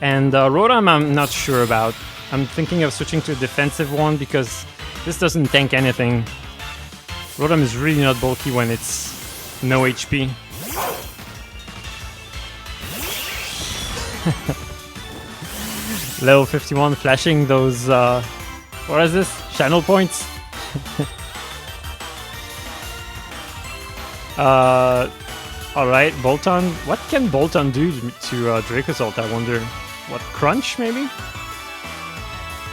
And Rotom I'm not sure about. I'm thinking of switching to a defensive one because this doesn't tank anything. Rotom is really not bulky when it's no HP. Level 51 flashing those, what is this? Channel points? Alright, Bolton. What can Bolton do to Dracozolt, I wonder? What, Crunch maybe?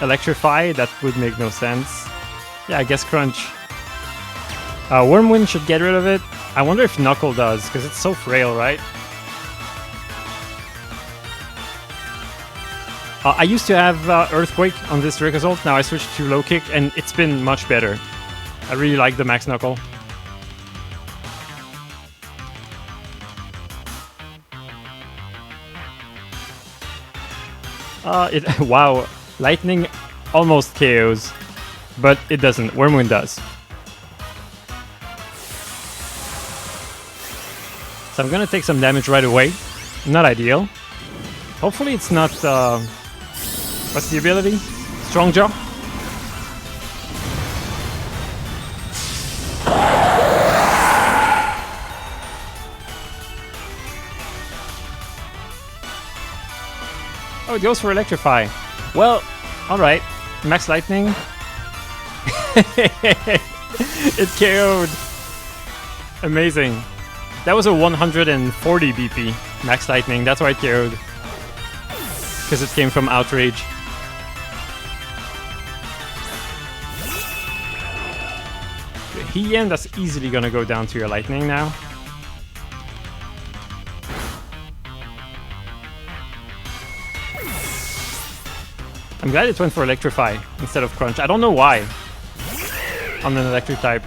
Electrify? That would make no sense. Yeah, I guess Crunch. Wormwind should get rid of it. I wonder if Knuckle does, because it's so frail, right? I used to have Earthquake on this Dracozolt, now I switched to Low Kick, and it's been much better. I really like the Max Knuckle. Wow, Lightning almost KOs, but it doesn't. Wormwind does. So I'm gonna take some damage right away. Not ideal. Hopefully it's not... what's the ability? Strong Jaw? Oh, it goes for Electrify. Well, alright. Max Lightning. It KO'd. Amazing. That was a 140 BP Max Lightning. That's why it KO'd. Because it came from Outrage. Hiem, that's easily gonna go down to your Lightning now. I'm glad it went for Electrify instead of Crunch. I don't know why on an Electric type.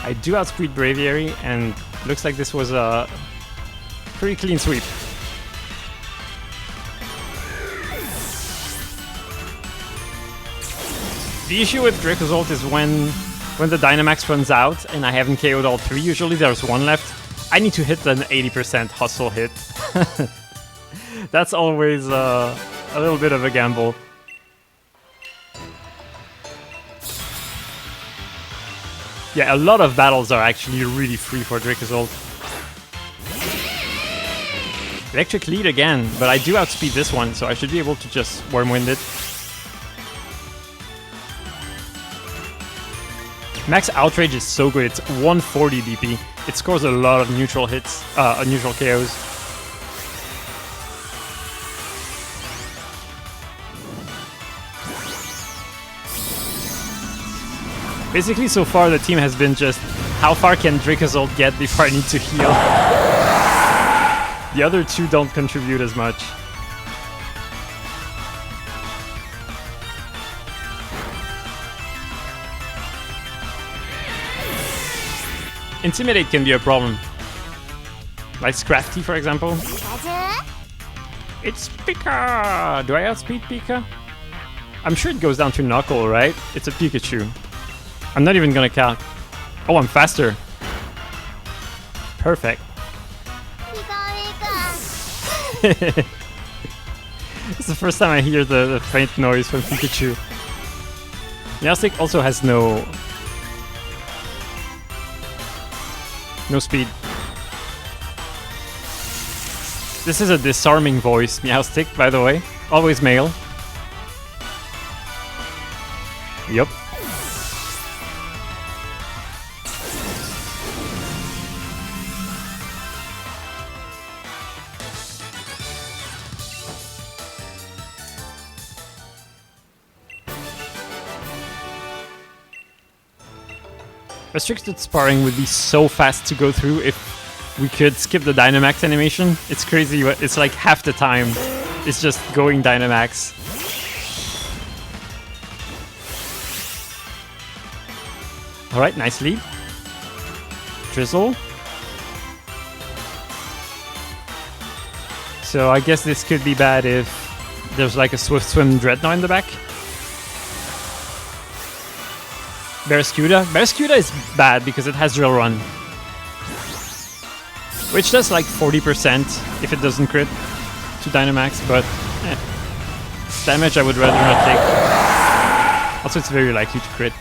I do outspeed Braviary, and looks like this was a pretty clean sweep. The issue with Dracozolt is when the Dynamax runs out and I haven't KO'd all three. Usually there's one left. I need to hit an 80% hustle hit. That's always a little bit of a gamble. Yeah, a lot of battles are actually really free for Dracozolt. Electric Lead again, but I do outspeed this one, so I should be able to just Wormwind it. Max Outrage is so good, it's 140 DP. It scores a lot of neutral hits, neutral KOs. Basically, so far the team has been just, how far can Dracozolt get before I need to heal? The other two don't contribute as much. Intimidate can be a problem. Like Scrafty, for example. It's Pika! Do I outspeed Pika? I'm sure it goes down to Knuckle, right? It's a Pikachu. I'm not even gonna count. Oh, I'm faster. Perfect. It's the first time I hear the faint noise from Pikachu. Meowstic also has no speed. This is a disarming voice, Meowstic, by the way. Always male. Yup. Restricted Sparring would be so fast to go through if we could skip the Dynamax animation. It's crazy, but it's like half the time it's just going Dynamax. Alright, nice lead. Drizzle. So I guess this could be bad if there's like a Swift Swim Dreadnought in the back. Barraskewda. Barraskewda is bad because it has Drill Run, which does like 40% if it doesn't crit to Dynamax, but It's damage I would rather not take. Also, it's very likely to crit.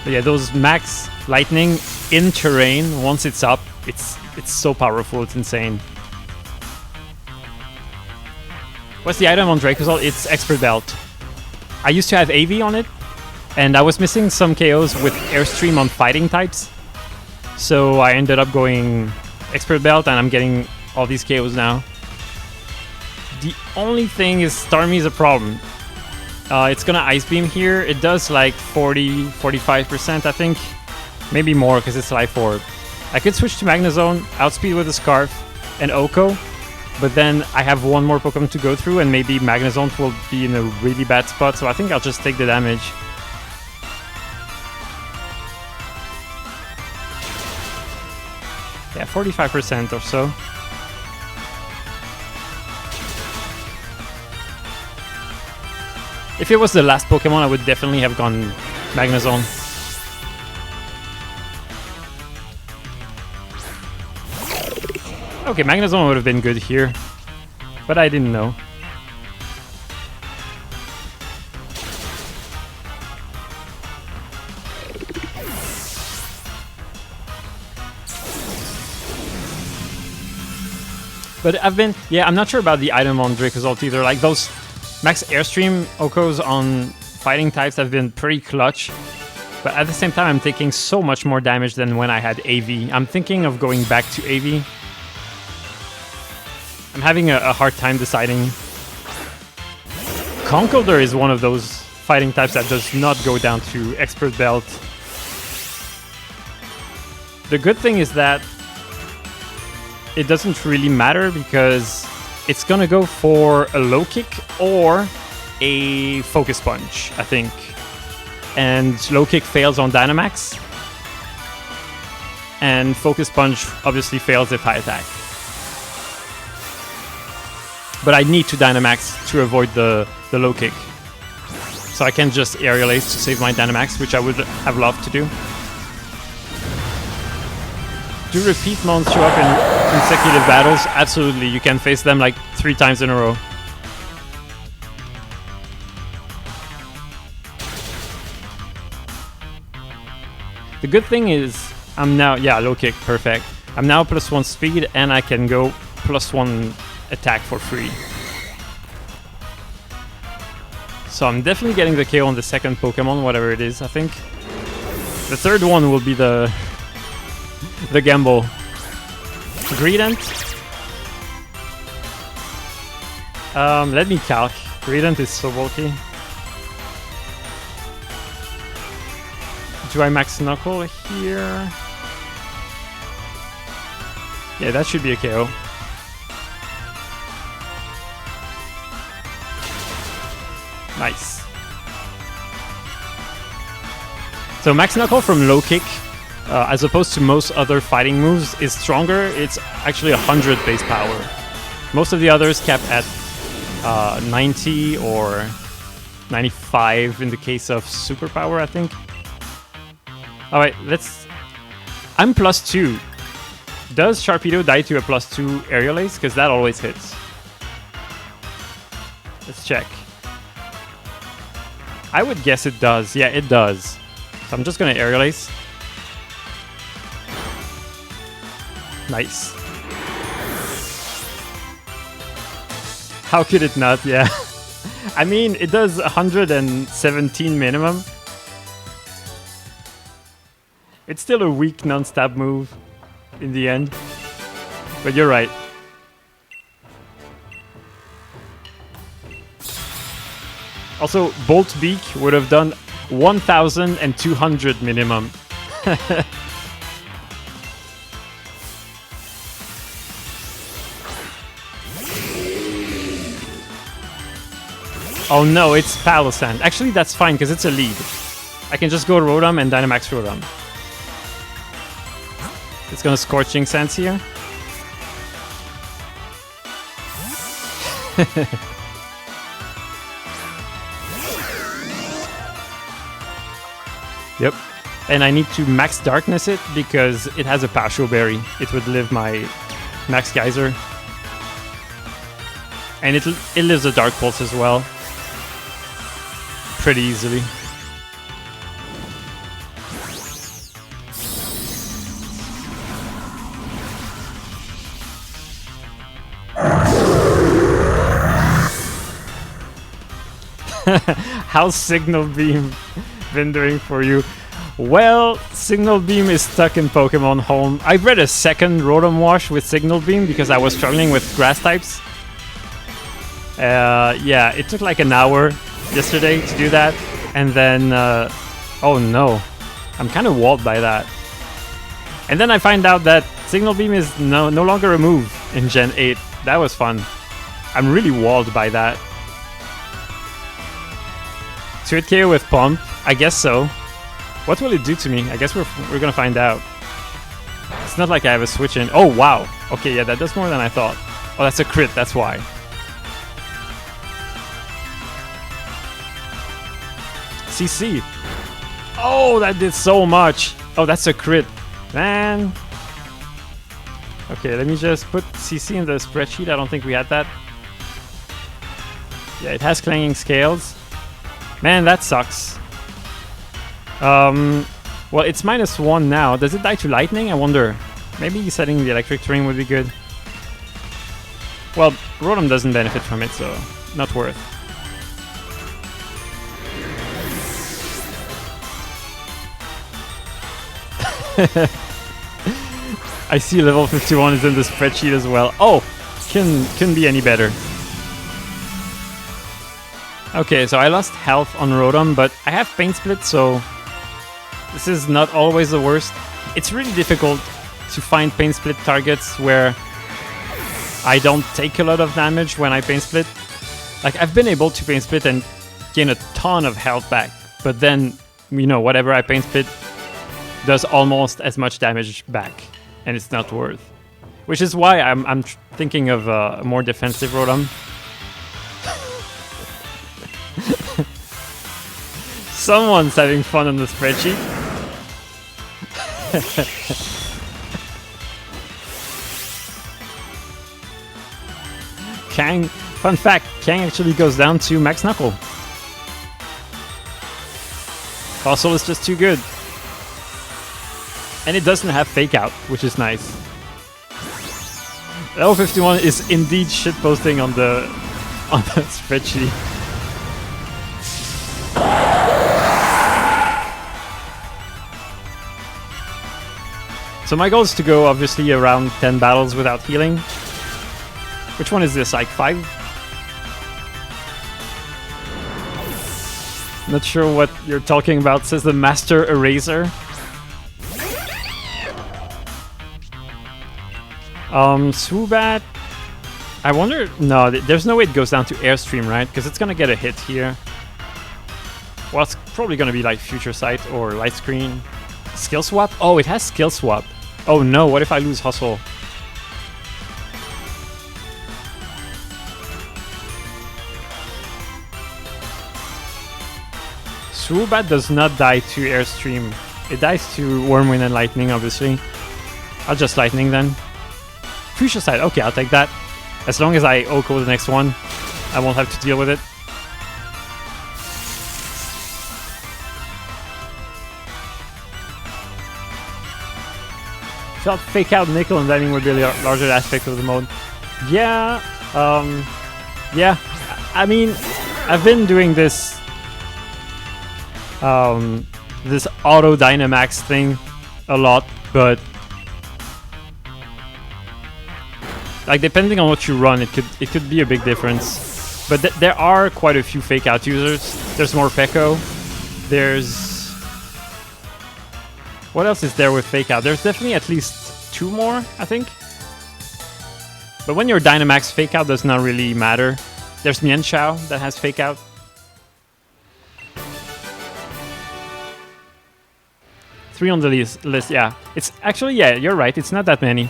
But yeah, those max lightning in terrain, once it's up, it's so powerful, it's insane. What's the item on Dracossault? It's Expert Belt. I used to have AV on it, and I was missing some KOs with Airstream on fighting types. So I ended up going Expert Belt, and I'm getting all these KOs now. The only thing is Starmie is a problem. It's gonna Ice Beam here. It does like 40-45%, I think. Maybe more, because it's Life Orb. I could switch to Magnezone, Outspeed with a Scarf, and Oko. But then I have one more Pokemon to go through, and maybe Magnezone will be in a really bad spot, so I think I'll just take the damage. Yeah, 45% or so. If it was the last Pokemon, I would definitely have gone Magnezone. Okay, Magnezone would have been good here, but I didn't know. But I'm not sure about the item on Dracossault either. Like those Max Airstream Okos on fighting types have been pretty clutch. But at the same time, I'm taking so much more damage than when I had AV. I'm thinking of going back to AV. I'm having a hard time deciding. Conkeldurr is one of those fighting types that does not go down to Expert Belt. The good thing is that it doesn't really matter because it's gonna go for a low kick or a Focus Punch, I think. And low kick fails on Dynamax. And Focus Punch obviously fails if high attack. But I need to Dynamax to avoid the low kick. So I can just Aerial Ace to save my Dynamax, which I would have loved to do. Do repeat mons show up in consecutive battles? Absolutely, you can face them like 3 times in a row. The good thing is, I'm now, yeah, low kick, perfect. I'm now +1 speed and I can go +1 attack for free. So I'm definitely getting the KO on the second Pokemon, whatever it is, I think. The third one will be the gamble. Greedent. Let me calc. Greedent is so bulky. Do I max Knuckle here? Yeah, that should be a KO. Nice. So max Knuckle from low kick, as opposed to most other fighting moves, is stronger. It's actually 100 base power. Most of the others capped at 90 or 95 in the case of superpower, I think. Alright, I'm +2. Does Sharpedo die to a +2 Aerial Ace? Because that always hits. Let's check. I would guess it does. Yeah, it does. So I'm just gonna Aerial Ace. Nice. How could it not? Yeah. I mean, it does 117 minimum. It's still a weak non-stab move in the end. But you're right. Also, Bolt Beak would have done 1,200 minimum. Oh no, it's Palossand. Actually, that's fine because it's a lead. I can just go Rotom and Dynamax Rotom. It's gonna Scorching Sands here. Yep. And I need to max darkness it because it has a Pasho Berry. It would live my max Geyser. And it lives a Dark Pulse as well. Pretty easily. How's Signal Beam been doing for you? Well, Signal Beam is stuck in Pokemon Home. I read a second Rotom-Wash with Signal Beam because I was struggling with grass types. Yeah, it took like an hour yesterday to do that. And then, oh no, I'm kind of walled by that. And then I find out that Signal Beam is no longer a move in Gen 8. That was fun. I'm really walled by that. Sweet KO with Pump? I guess so. What will it do to me? I guess we're gonna find out. It's not like I have a switch in. Oh wow! Okay, yeah, that does more than I thought. Oh, that's a crit, that's why. CC! Oh, that did so much! Oh, that's a crit. Man! Okay, let me just put CC in the spreadsheet. I don't think we had that. Yeah, it has clanging scales. Man, that sucks. Well, it's -1 now. Does it die to lightning? I wonder. Maybe setting the electric ring would be good. Well, Rotom doesn't benefit from it, so not worth. I see level 51 is in the spreadsheet as well. Oh, couldn't be any better. Okay, so I lost health on Rotom, but I have Pain Split, so this is not always the worst. It's really difficult to find Pain Split targets where I don't take a lot of damage when I Pain Split. Like, I've been able to Pain Split and gain a ton of health back, but then, you know, whatever I Pain Split does almost as much damage back, and it's not worth. Which is why I'm thinking of a more defensive Rotom. Someone's having fun on the spreadsheet. Kang, fun fact, Kang actually goes down to Max Knuckle. Fossil is just too good. And it doesn't have Fake Out, which is nice. Level 51 is indeed shitposting on the spreadsheet. So my goal is to go, obviously, around 10 battles without healing. Which one is this, like 5? Not sure what you're talking about, says the Master Eraser. Swoobat. I wonder... No, there's no way it goes down to Airstream, right? Because it's gonna get a hit here. Well, it's probably gonna be like Future Sight or Light Screen. Skill Swap? Oh, it has Skill Swap. Oh no, what if I lose Hustle? Swoobat does not die to Airstream. It dies to Wormwind and Lightning, obviously. I'll just Lightning then. Fuchsia Side, okay, I'll take that. As long as I OHKO the next one, I won't have to deal with it. Felt Fake Out Nickel and Diving would be a larger aspect of the mode. Yeah, yeah. I mean, I've been doing this this auto Dynamax thing a lot, but like depending on what you run, it could be a big difference. But there are quite a few Fake Out users. There's more Peko. There's what else is there with Fake Out? There's definitely at least 2 more, I think. But when you're Dynamax, Fake Out does not really matter. There's Mienshao that has Fake Out. Three on the list, yeah. It's actually, yeah, you're right. It's not that many.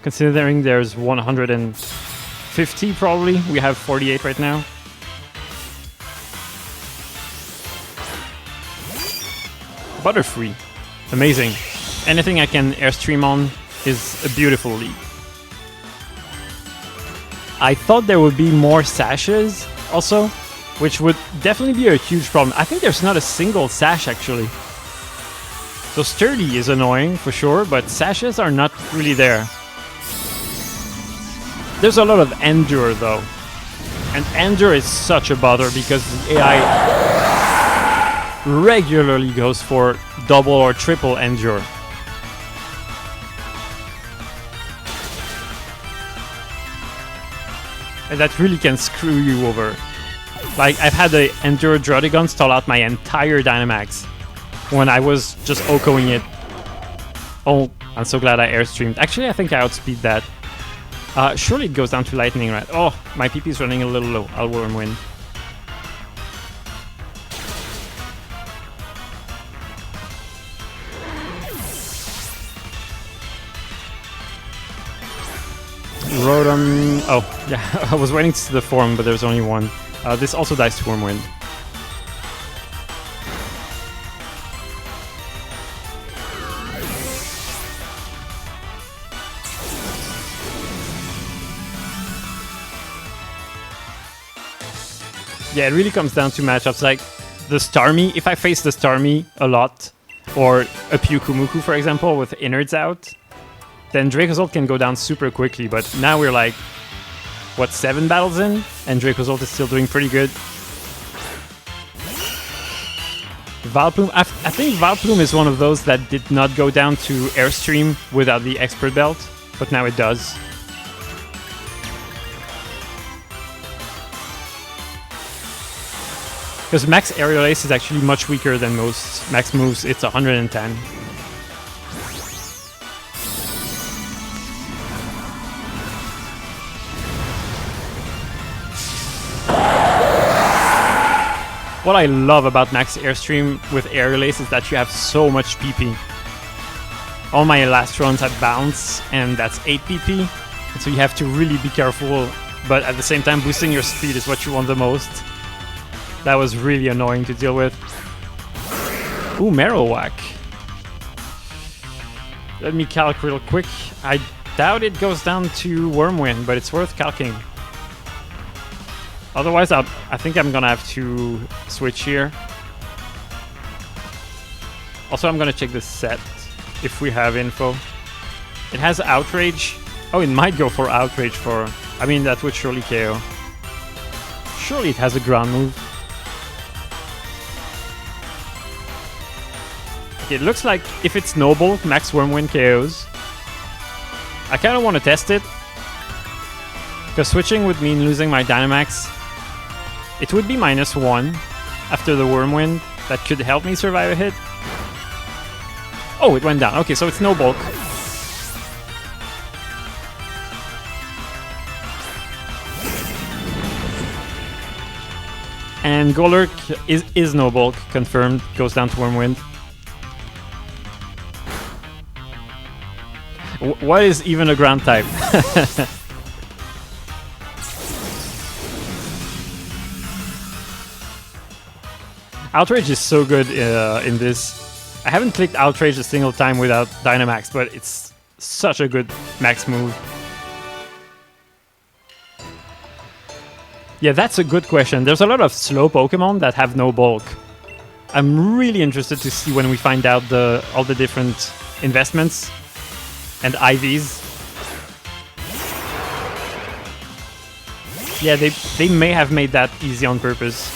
Considering there's 150 probably. We have 48 right now. Butterfree. Amazing. Anything I can airstream on is a beautiful lead. I thought there would be more sashes also, which would definitely be a huge problem. I think there's not a single sash actually. So sturdy is annoying for sure, but sashes are not really there. There's a lot of endure though. And endure is such a bother because the AI regularly goes for double or triple endure. And that really can screw you over. Like, I've had the Endure Druddigon stall out my entire Dynamax when I was just OHKOing it. Oh, I'm so glad I airstreamed. Actually, I think I outspeed that. Surely it goes down to Lightning, right? Oh, my PP is running a little low. I'll Wyrmwind. Rotom... Oh, yeah, I was waiting to see the form, but there's only one. This also dies to Wyrmwind. Yeah, it really comes down to matchups. Like, the Starmie, if I face the Starmie a lot, or a Pyukumuku, for example, with innards out, then Dracozolt can go down super quickly, but now we're like, what, 7 battles in? And Dracozolt is still doing pretty good. Vileplume, I think Vileplume is one of those that did not go down to Airstream without the Expert Belt, but now it does. Because Max Aerial Ace is actually much weaker than most Max moves, it's 110. What I love about Max Airstream with Aerial Ace is that you have so much PP. All my last runs have Bounce, and that's 8 PP, and so you have to really be careful, but at the same time boosting your speed is what you want the most. That was really annoying to deal with. Ooh, Marowak. Let me calc real quick. I doubt it goes down to Wyrmwind, but it's worth calcing. Otherwise, I think I'm gonna have to switch here. Also, I'm gonna check the set if we have info. It has Outrage. Oh, it might go for Outrage for... I mean, that would surely KO. Surely it has a ground move. Okay, it looks like if it's Noble, Max Wyrmwind KOs. I kind of want to test it. Because switching would mean losing my Dynamax. It would be -1 after the Wyrmwind. That could help me survive a hit. Oh, it went down. Okay, so it's no bulk. And Golurk is no bulk, confirmed. Goes down to Wyrmwind. What is even a ground type? Outrage is so good in this. I haven't clicked Outrage a single time without Dynamax, but it's such a good max move. Yeah, that's a good question. There's a lot of slow Pokemon that have no bulk. I'm really interested to see when we find out all the different investments and IVs. Yeah, they may have made that easy on purpose.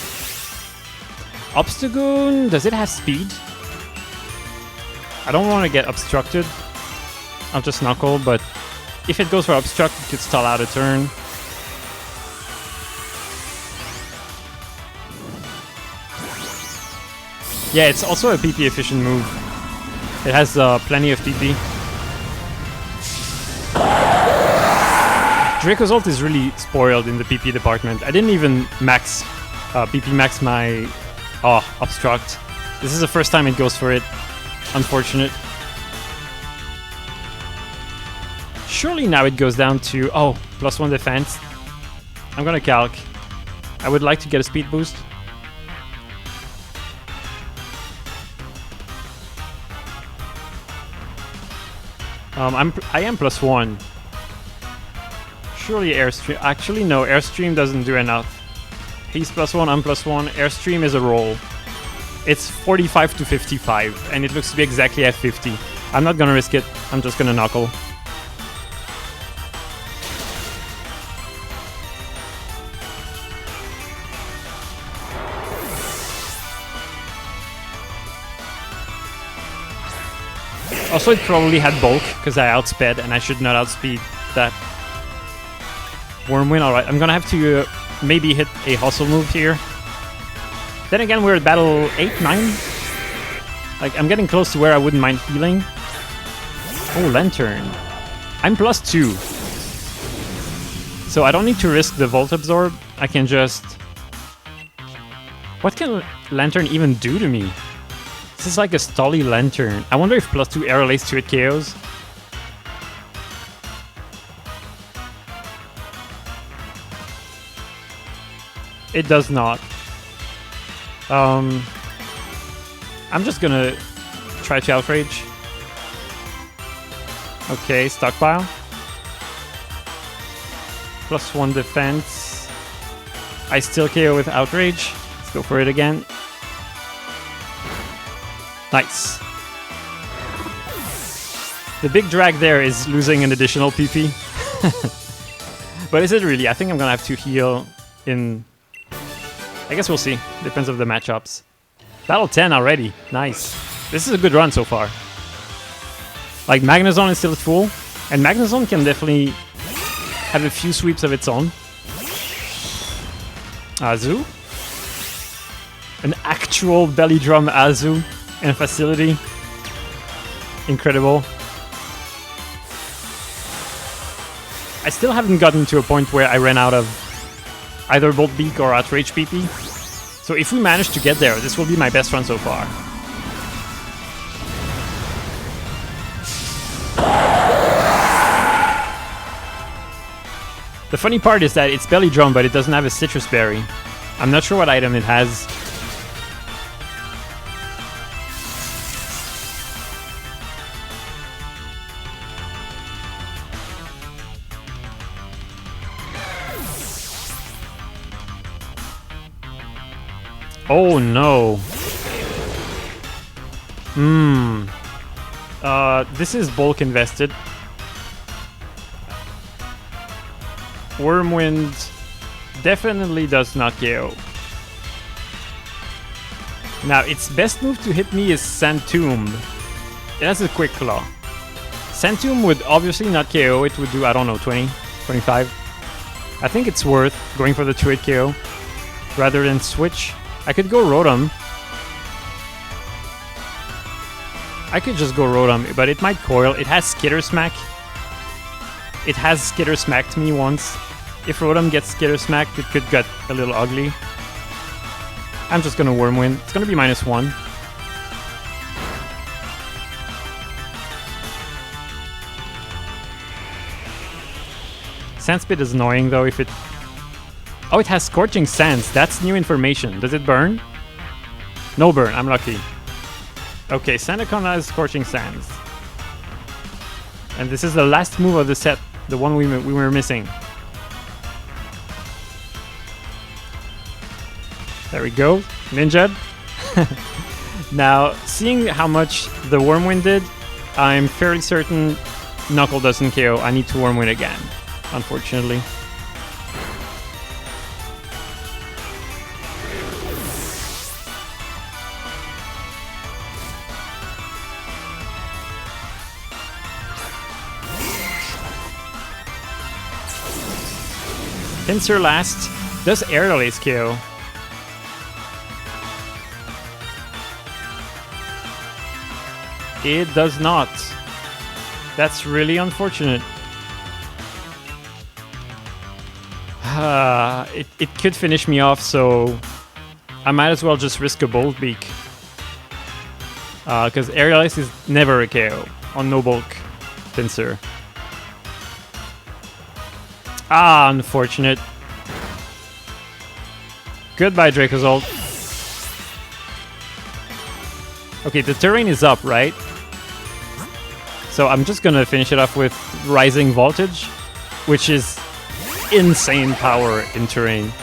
Obstagoon, does it have speed? I don't want to get obstructed. I'll just Knuckle, but if it goes for obstruct, it could stall out a turn. Yeah, it's also a PP efficient move. It has plenty of PP. Dracozolt is really spoiled in the PP department. I didn't even max PP max my obstruct. This is the first time it goes for it. Unfortunate. Surely now it goes down to +1 defense. I'm gonna calc. I would like to get a speed boost. I am +1. Surely Airstream. Actually, no. Airstream doesn't do enough. He's +1. I'm +1. Airstream is a roll. It's 45 to 55, and it looks to be exactly at 50. I'm not gonna risk it. I'm just gonna knuckle. Also, it probably had bulk, because I outsped, and I should not outspeed that. Wormwind, alright. I'm gonna have to maybe hit a hustle move here. Then again, we're at battle 8, 9. Like, I'm getting close to where I wouldn't mind healing. Oh, Lantern. I'm +2. So I don't need to risk the Volt Absorb. I can just... What can Lantern even do to me? This is like a Stolly Lantern. I wonder if +2 Air Relays to it KOs. It does not. I'm just gonna try to Outrage. Okay, Stockpile. +1 defense. I still KO with Outrage. Let's go for it again. Nice. The big drag there is losing an additional PP. But is it really? I think I'm gonna have to heal in... I guess we'll see. Depends on the matchups. Battle 10 already. Nice. This is a good run so far. Like, Magnezone is still full, and Magnezone can definitely have a few sweeps of its own. Azu. An actual belly drum Azu in a facility. Incredible. I still haven't gotten to a point where I ran out of either Bolt Beak or Outrage PP. So if we manage to get there, this will be my best run so far. The funny part is that it's Belly Drum, but it doesn't have a Citrus Berry. I'm not sure what item it has. Oh no. This is bulk invested. Wormwind definitely does not KO. Now, its best move to hit me is Sandtomb. It has a Quick Claw. Sandtomb would obviously not KO. It would do, I don't know, 20, 25. I think it's worth going for the 2-hit KO rather than switch. I could go Rotom. I could just go Rotom, but it might coil. It has Skitter Smack. It has Skitter Smacked me once. If Rotom gets Skitter Smacked, it could get a little ugly. I'm just gonna Wormwind. It's gonna be -1. Sandspit is annoying though if it... Oh, it has Scorching Sands. That's new information. Does it burn? No burn. I'm lucky. Okay, Sandaconda has Scorching Sands. And this is the last move of the set. The one we were missing. There we go. Ninja. Now, seeing how much the Wormwind did, I'm fairly certain Knuckle doesn't KO. I need to Wormwind again, unfortunately. Pinsir last. Does Air Relays KO? It does not. That's really unfortunate. It could finish me off, so I might as well just risk a Bolt Beak. Because Air Relays is never a KO on no bulk Pinsir. Ah, unfortunate. Goodbye, Dracozolt. Okay, the terrain is up, right? So I'm just gonna finish it off with Rising Voltage, which is insane power in terrain.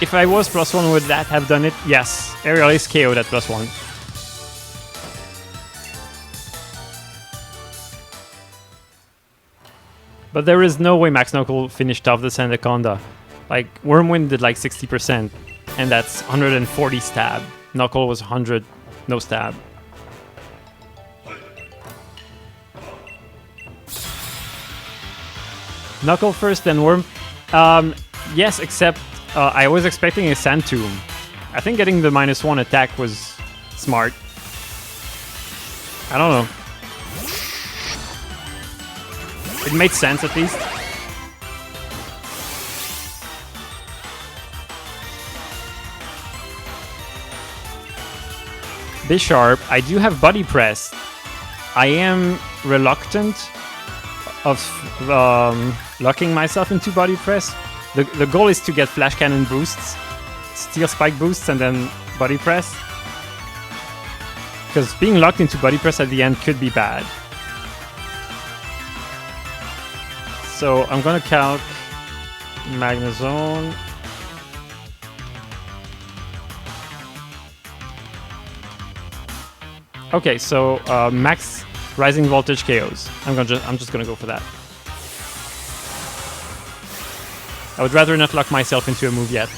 If I was +1, would that have done it? Yes. Aerial Ace KO'd at +1. But there is no way Max Knuckle finished off this Anaconda. Like, Wormwind did like 60%, and that's 140 stab. Knuckle was 100, no stab. Knuckle first, then Worm. Yes, except I was expecting a Sand Tomb. I think getting the -1 attack was smart. I don't know. It made sense at least. Bisharp, I do have Body Press. I am reluctant of locking myself into Body Press. The goal is to get Flash Cannon boosts, Steel Spike boosts, and then Body Press. Because being locked into Body Press at the end could be bad. So I'm gonna calc Magnezone. Okay, so max Rising Voltage KOs. I'm just gonna go for that. I would rather not lock myself into a move yet.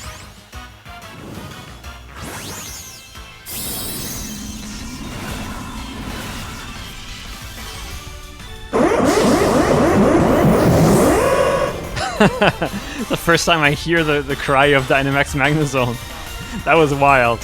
The first time I hear the cry of Dynamax Magnezone. That was wild.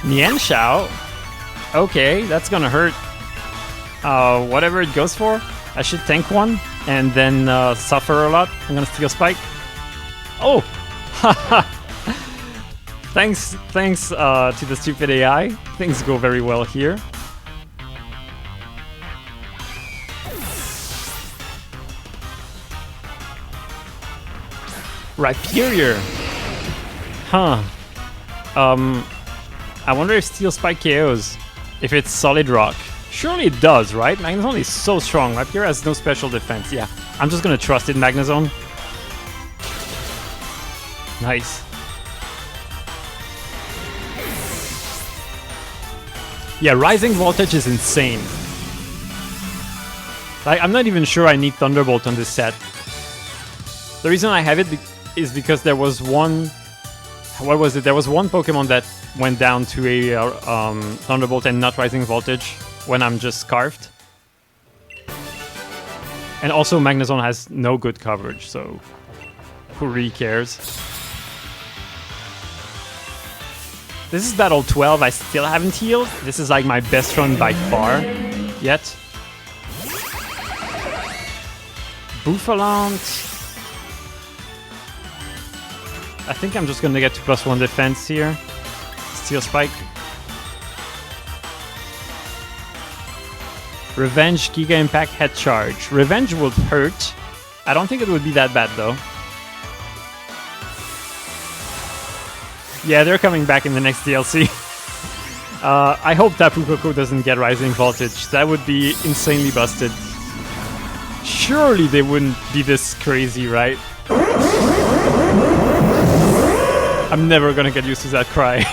Nianshao? Okay, that's gonna hurt. Whatever it goes for, I should tank one and then suffer a lot. I'm gonna Steel Spike. Oh! Thanks to the stupid AI. Things go very well here. Rhyperior. Huh. I wonder if Steel Spike KOs if it's Solid Rock. Surely it does, right? Magnezone is so strong. Rhyperior has no special defense. Yeah, I'm just gonna trust in Magnezone. Nice. Yeah, Rising Voltage is insane. Like, I'm not even sure I need Thunderbolt on this set. The reason I have it is because there was one... What was it? There was one Pokemon that went down to a Thunderbolt and not Rising Voltage when I'm just Scarfed. And also Magnezone has no good coverage, so who really cares? This is Battle 12, I still haven't healed. This is like my best run by far yet. Bouffalant. I think I'm just gonna get to +1 defense here. Steel Spike. Revenge, Giga Impact, Head Charge. Revenge would hurt. I don't think it would be that bad though. Yeah, they're coming back in the next DLC. I hope Tapu Koko doesn't get Rising Voltage. That would be insanely busted. Surely they wouldn't be this crazy, right? I'm never gonna get used to that cry.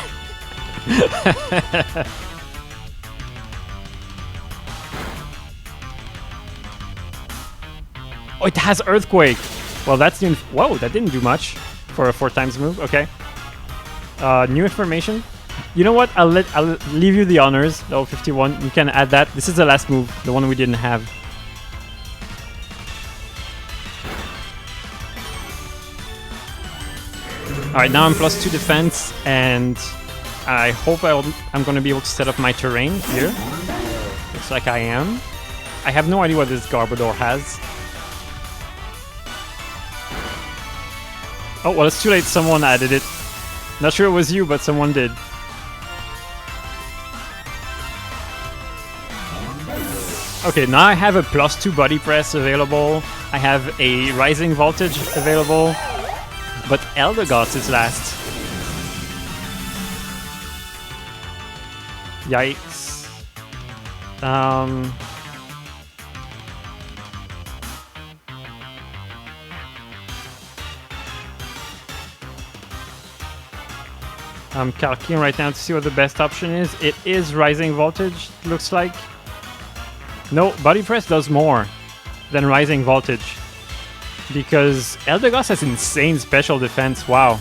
Oh, it has Earthquake! Well, that's new. Whoa, that didn't do much for a 4x move. Okay. New information. You know what? I'll leave you the honors. Level 51. You can add that. This is the last move, the one we didn't have. Alright, now I'm +2 defense, and I hope I'm going to be able to set up my terrain here. Looks like I am. I have no idea what this Garbodor has. Oh, well, it's too late. Someone added it. Not sure it was you, but someone did. Okay, now I have a +2 body press available. I have a rising voltage available. But Eldegoss is last. Yikes. I'm calculating right now to see what the best option is. It is rising voltage, looks like. No, body press does more than rising voltage. Because Eldegoss has insane special defense, wow.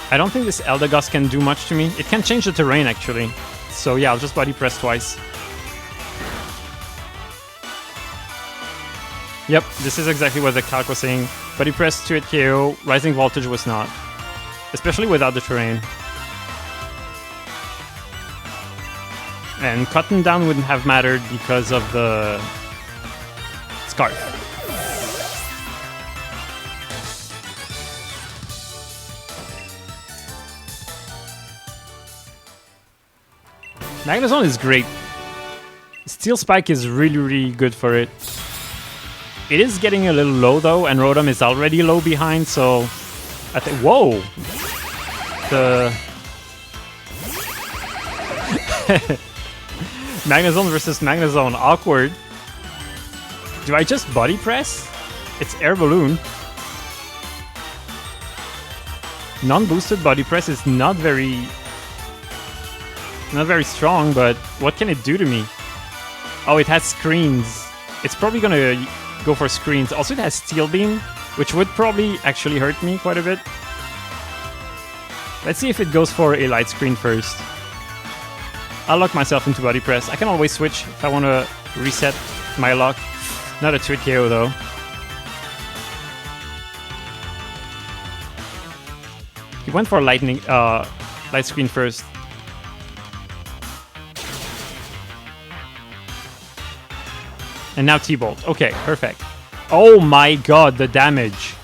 I don't think this Eldegoss can do much to me. It can change the terrain, actually. So yeah, I'll just body press twice. Yep, this is exactly what the calc was saying. Body press to hit KO, rising voltage was not. Especially without the terrain. And cutting down wouldn't have mattered because of the scarf. Magnezone is great. Steel Spike is really, really good for it. It is getting a little low though, and Rotom is already low behind, so I think. Whoa! The Magnezone versus Magnezone, awkward. Do I just body press? It's Air Balloon. Non-boosted body press is not very strong, but what can it do to me? Oh, it has screens. It's probably gonna go for screens. Also, it has Steel Beam, which would probably actually hurt me quite a bit. Let's see if it goes for a light screen first. I'll lock myself into body press. I can always switch if I want to reset my lock. Not a twit KO though. He went for lightning, light screen first. And now T-Bolt. Okay, perfect. Oh my god, the damage.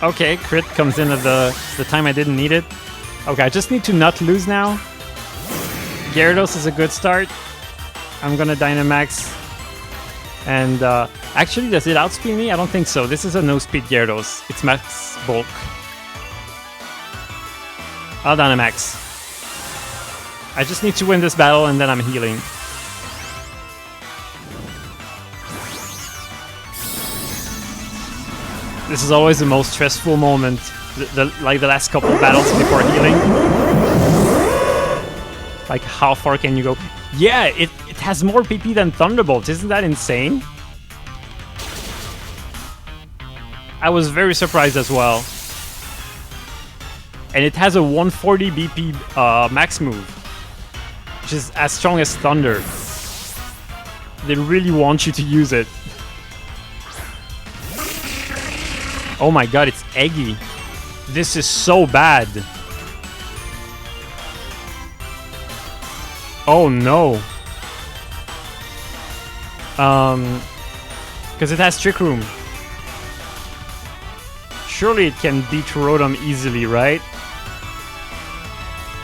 Okay, crit comes in at the time I didn't need it. Okay, I just need to not lose now. Gyarados is a good start. I'm gonna Dynamax. And actually, does it outspeed me? I don't think so. This is a no-speed Gyarados. It's max bulk. I'll Dynamax. I just need to win this battle and then I'm healing. This is always the most stressful moment, like the last couple of battles before healing. Like, how far can you go? Yeah, it has more PP than Thunderbolt. Isn't that insane? I was very surprised as well. And it has a 140 BP max move, which is as strong as Thunder. They really want you to use it. Oh my god, it's eggy. This is so bad. Oh no. Because it has Trick Room. Surely it can beat Rotom easily, right?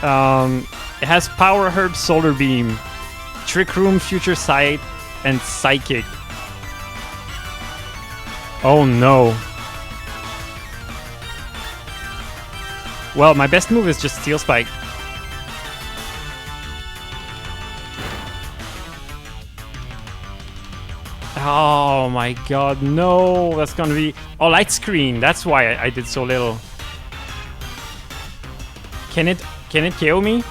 It has Power Herb, Solar Beam, Trick Room, Future Sight, and Psychic. Oh no. Well, my best move is just Steel Spike. Oh my god, no! That's gonna be... Oh, Light Screen! That's why I did so little. Can it KO me?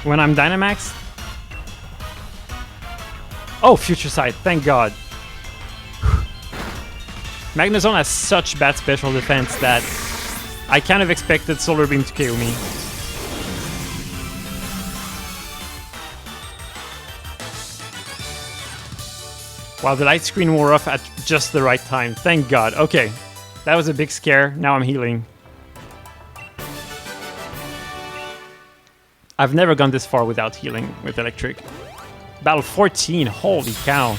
When I'm Dynamax? Oh, Future Sight, thank god. Magnezone has such bad special defense that I kind of expected Solar Beam to KO me. Wow, the light screen wore off at just the right time. Thank god. Okay, that was a big scare. Now I'm healing. I've never gone this far without healing with electric. Battle 14, holy cow.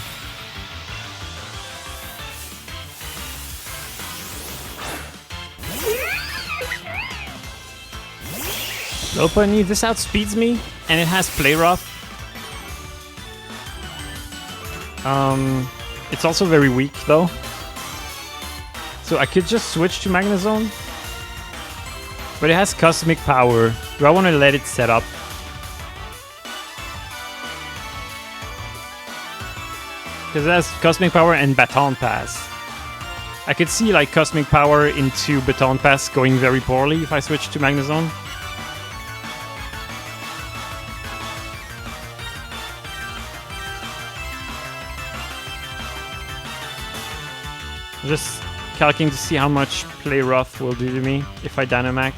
Lopunny, this outspeeds me, and it has Play Rough. It's also very weak though. So I could just switch to Magnezone. But it has Cosmic Power. Do I want to let it set up? Because it has Cosmic Power and Baton Pass. I could see like Cosmic Power into Baton Pass going very poorly if I switch to Magnezone. Just calculating to see how much Play Rough will do to me if I Dynamax.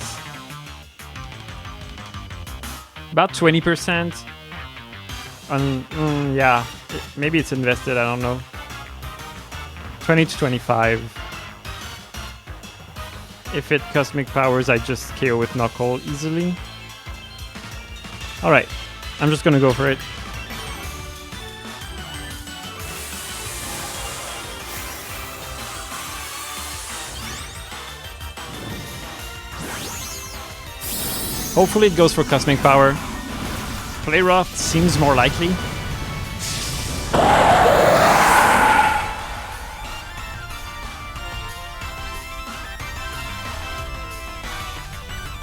About 20%. Yeah, maybe it's invested, I don't know. 20 to 25. If it Cosmic Powers, I just KO with Knuckle easily. Alright, I'm just gonna go for it. Hopefully it goes for Cosmic Power. Play Rough seems more likely.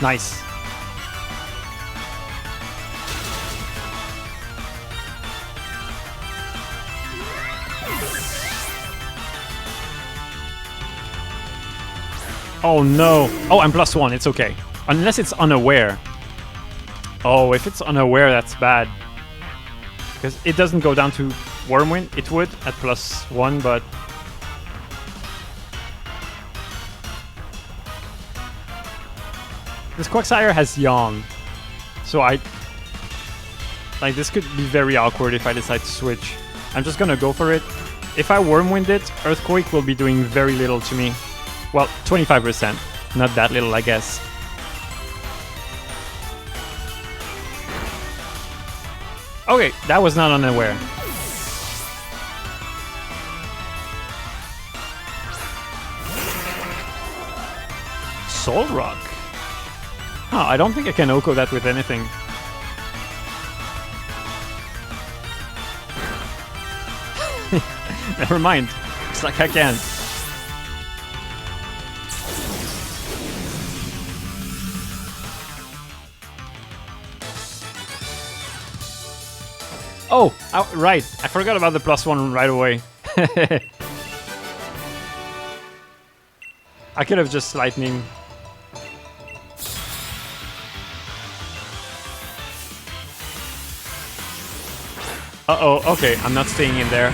Nice. Oh no. Oh, I'm +1, it's okay. Unless it's unaware. Oh, if it's unaware, that's bad. Because it doesn't go down to Wormwind. It would at +1, but... This Quagsire has Yawn. So like, this could be very awkward if I decide to switch. I'm just gonna go for it. If I Wormwind it, Earthquake will be doing very little to me. Well, 25%. Not that little, I guess. Okay, that was not unaware. Soul Rock. Huh, I don't think I can Oko that with anything. Never mind. Looks like I can. Oh, right. I forgot about the +1 right away. I could have just Lightning. Uh-oh, okay, I'm not staying in there.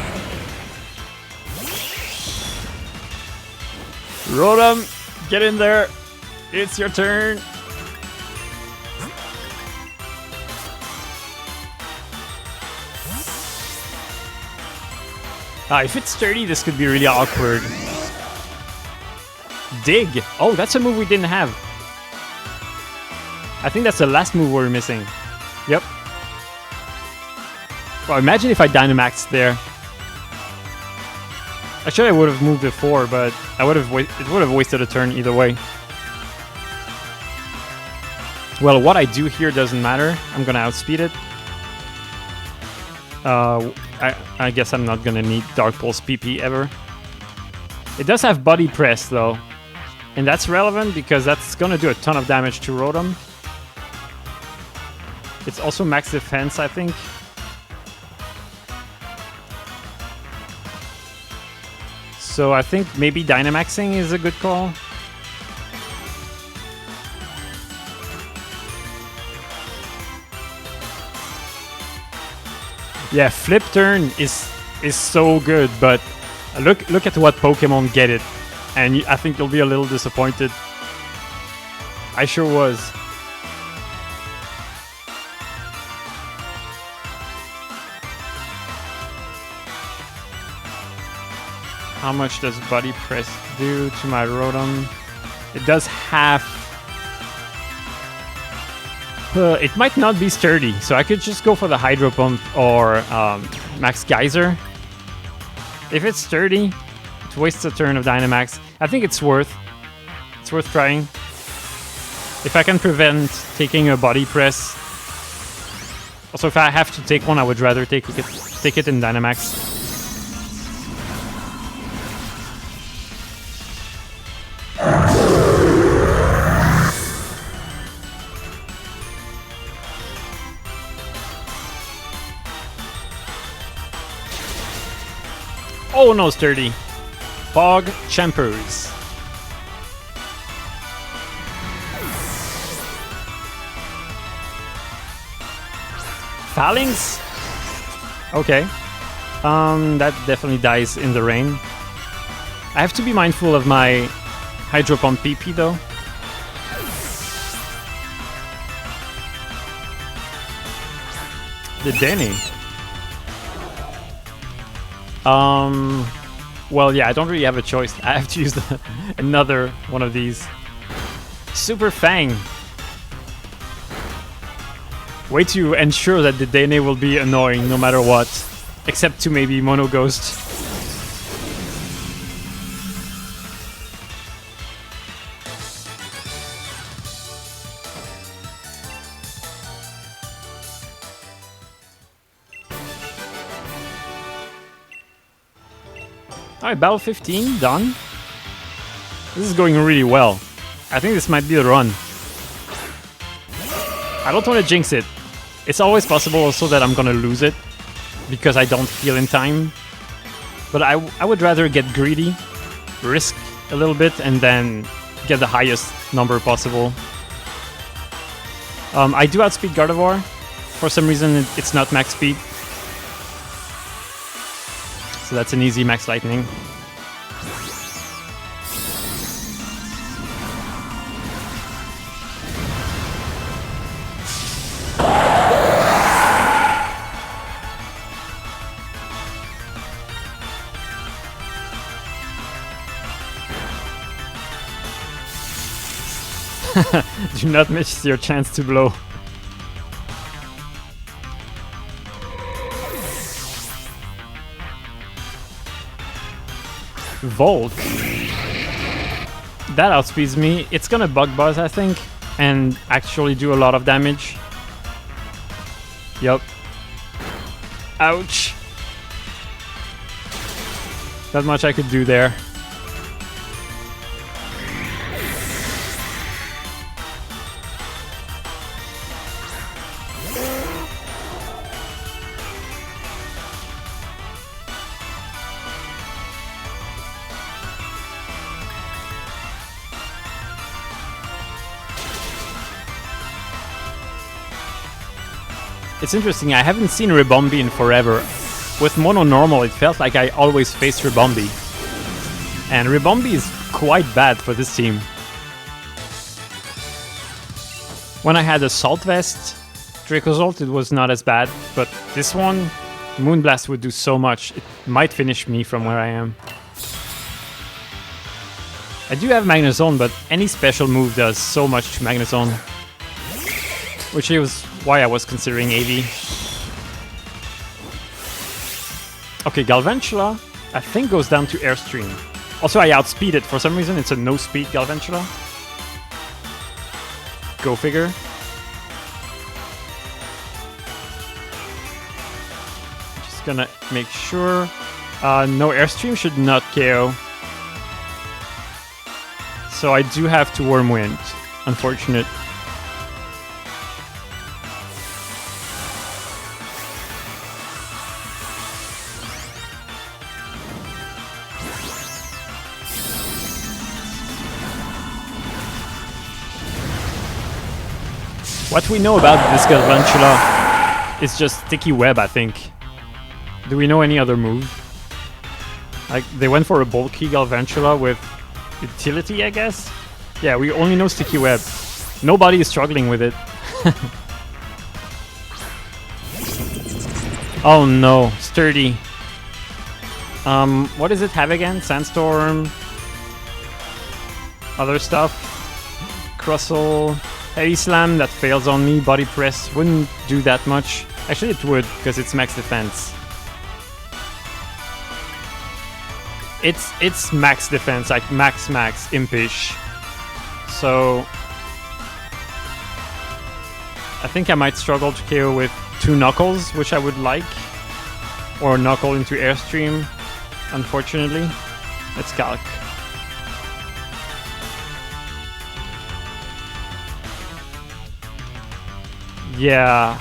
Rotom, get in there. It's your turn. If it's sturdy, this could be really awkward. Dig! Oh, that's a move we didn't have. I think that's the last move we're missing. Yep. Well, imagine if I Dynamaxed there. Actually, I would have moved before, but it would have wasted a turn either way. Well, what I do here doesn't matter. I'm gonna outspeed it. I guess I'm not gonna need Dark Pulse PP ever. It does have Body Press though, and that's relevant because that's gonna do a ton of damage to Rotom. It's also max defense, I think. So I think maybe Dynamaxing is a good call. Yeah, Flip Turn is so good, but look at what Pokemon get it, and I think you'll be a little disappointed. I sure was. How much does Body Press do to my Rotom? It does half. It might not be sturdy, so I could just go for the Hydro Pump or Max Geyser. If it's sturdy, it wastes a turn of Dynamax. I think it's worth trying. If I can prevent taking a body press. Also, if I have to take one, I would rather take it in Dynamax. Oh no, sturdy. Bog Champers. Phalanx? Okay. That definitely dies in the rain. I have to be mindful of my Hydro Pump PP though. The Denny. Well, yeah, I don't really have a choice. I have to use another one of these. Super Fang. Way to ensure that the Dene will be annoying no matter what. Except to maybe Mono Ghost. Alright, battle 15, done. This is going really well. I think this might be the run. I don't want to jinx it. It's always possible also that I'm gonna lose it because I don't heal in time. But I would rather get greedy, risk a little bit, and then get the highest number possible. I do outspeed Gardevoir. For some reason, it's not max speed. So that's an easy max lightning. Do not miss your chance to blow. Volk. That outspeeds me. It's gonna Bug Buzz, I think, and actually do a lot of damage. Yup. Ouch. Not much I could do there. It's interesting, I haven't seen Ribombee in forever. With Mono Normal, it felt like I always faced Ribombee. And Ribombee is quite bad for this team. When I had a Salt Vest Dracozolt, it was not as bad, but this one, Moonblast would do so much, it might finish me from where I am. I do have Magnezone, but any special move does so much to Magnezone. Which was why I was considering AV. Okay, Galvantula, I think goes down to Airstream. Also, I outspeed it. For some reason, it's a no-speed Galvantula. Go figure. Just gonna make sure. No, Airstream should not KO. So I do have to Wormwind. Unfortunate. What we know about this Galvantula is just Sticky Web, I think. Do we know any other move? Like, they went for a bulky Galvantula with utility, I guess? Yeah, we only know Sticky Web. Nobody is struggling with it. Oh no, Sturdy. What does it have again? Sandstorm? Other stuff? Crustle? Heavy Slam, that fails on me. Body Press wouldn't do that much. Actually, it would, because it's max defense. It's max defense, like max impish. So I think I might struggle to KO with 2 Knuckles, which I would like. Or Knuckle into Airstream, unfortunately. Let's calc. Yeah.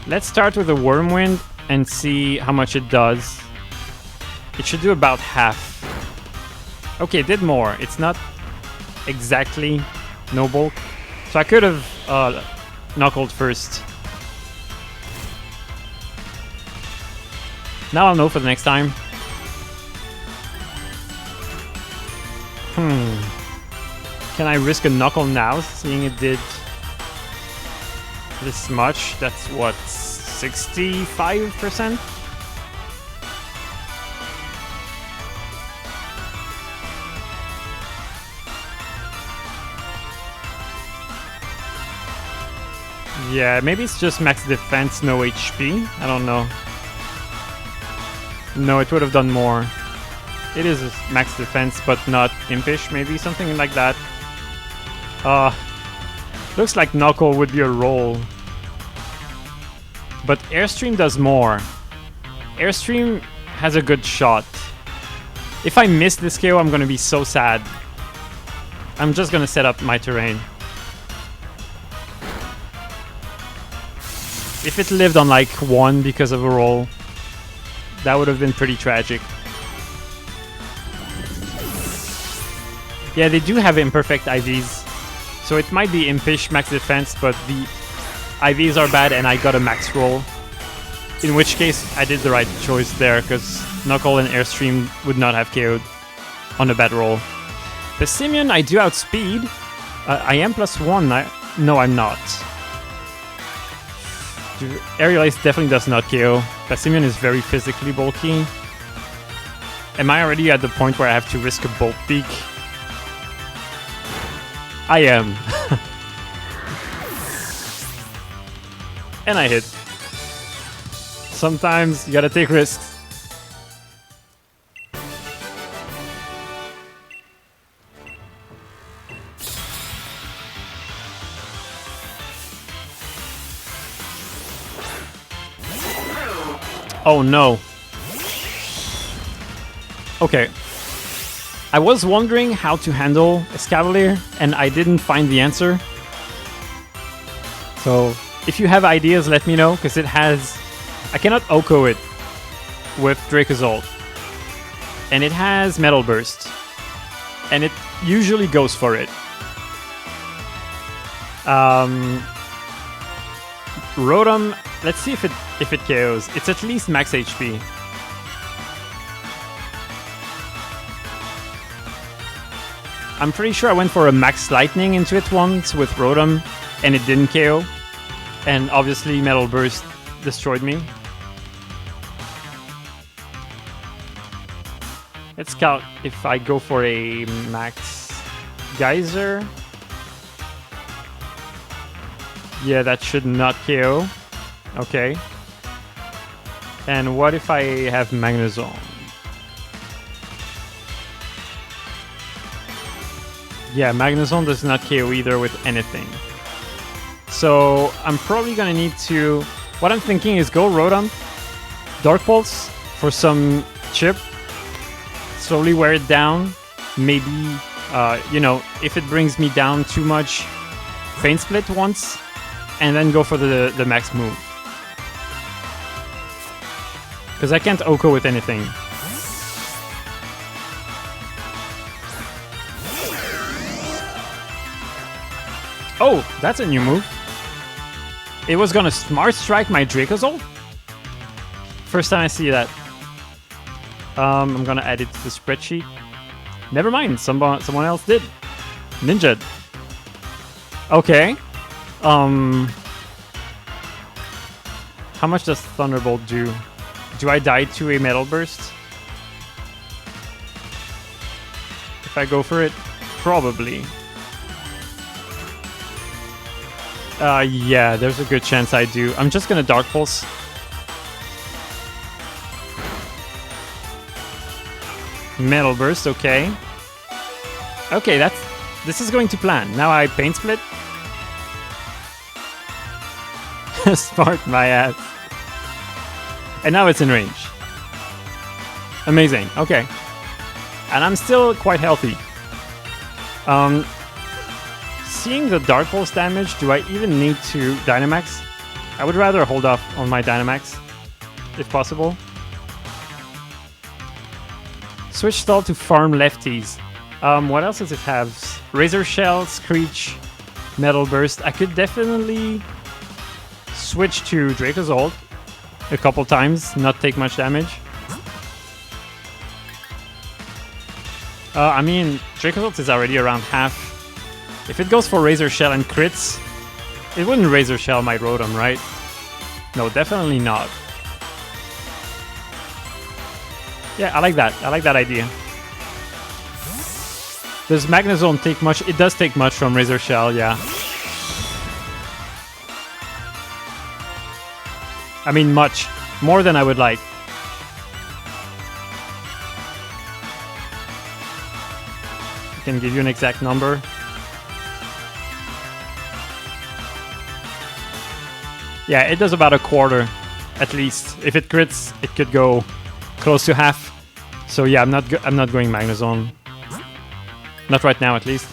Let's start with a Wormwind and see how much it does. It should do about half. Okay, it did more. It's not exactly no bulk. So I could have knuckled first. Now I'll know for the next time. Can I risk a knuckle now, seeing it did this much? That's what, 65%? Yeah, maybe it's just max defense, no HP. I don't know. No, it would have done more. It is max defense, but not impish, maybe something like that. Looks like Knuckle would be a roll. But Airstream does more. Airstream has a good shot. If I miss this KO, I'm gonna be so sad. I'm just gonna set up my terrain. If it lived on like 1 because of a roll, that would have been pretty tragic. Yeah, they do have imperfect IVs. So it might be impish max defense, but the IVs are bad and I got a max roll. In which case, I did the right choice there, because Knuckle and Airstream would not have KO'd on a bad roll. Pessimian, I do outspeed. I am +1. No, I'm not. Aerial Ace definitely does not KO. Pessimian is very physically bulky. Am I already at the point where I have to risk a Bolt Peak? I am. And I hit. Sometimes you gotta take risks. Oh no. Okay. I was wondering how to handle Escavalier, and I didn't find the answer. So, if you have ideas, let me know, because it has... I cannot Oko it with Dracozolt. And it has Metal Burst. And it usually goes for it. Rotom, let's see if it KOs. It's at least max HP. I'm pretty sure I went for a max lightning into it once with Rotom, and it didn't KO. And obviously Metal Burst destroyed me. Let's count if I go for a max Geyser. Yeah, that should not KO. Okay. And what if I have Magnezone? Yeah, Magnezone does not KO either with anything. So I'm probably gonna need to... What I'm thinking is go Rotom, Dark Pulse for some chip, slowly wear it down. Maybe, you know, if it brings me down too much, Feint Split once, and then go for the max move. Because I can't Oko with anything. Oh, that's a new move. It was gonna Smart Strike my Dracozolt? First time I see that. I'm gonna add it to the spreadsheet. Never mind, someone else did. Ninja. Okay. How much does Thunderbolt do? Do I die to a Metal Burst? If I go for it? Probably. Yeah, there's a good chance I do. I'm just gonna Dark Pulse. Metal Burst, okay. Okay, this is going to plan. Now I Pain Split. Smart my ass. And now it's in range. Amazing, okay. And I'm still quite healthy. Seeing the Dark Pulse damage, do I even need to Dynamax? I would rather hold off on my Dynamax, if possible. Switch Stall to farm lefties. What else does it have? Razor Shell, Screech, Metal Burst. I could definitely switch to Dracozolt a couple times, not take much damage. I mean, Dracozolt is already around half. If it goes for Razor Shell and crits, it wouldn't Razor Shell my Rotom, right? No, definitely not. Yeah, I like that. I like that idea. Does Magnezone take much? It does take much from Razor Shell, yeah. I mean, much. More than I would like. I can give you an exact number. Yeah, it does about a quarter, at least. If it crits, it could go close to half. So yeah, I'm not going Magnezone. Not right now, at least.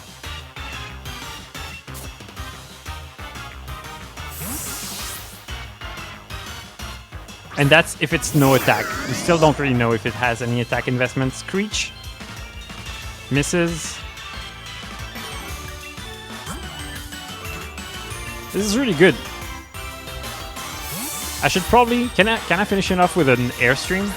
And that's if it's no attack. We still don't really know if it has any attack investments. Screech misses. This is really good. I should probably... Can I finish it off with an Airstream?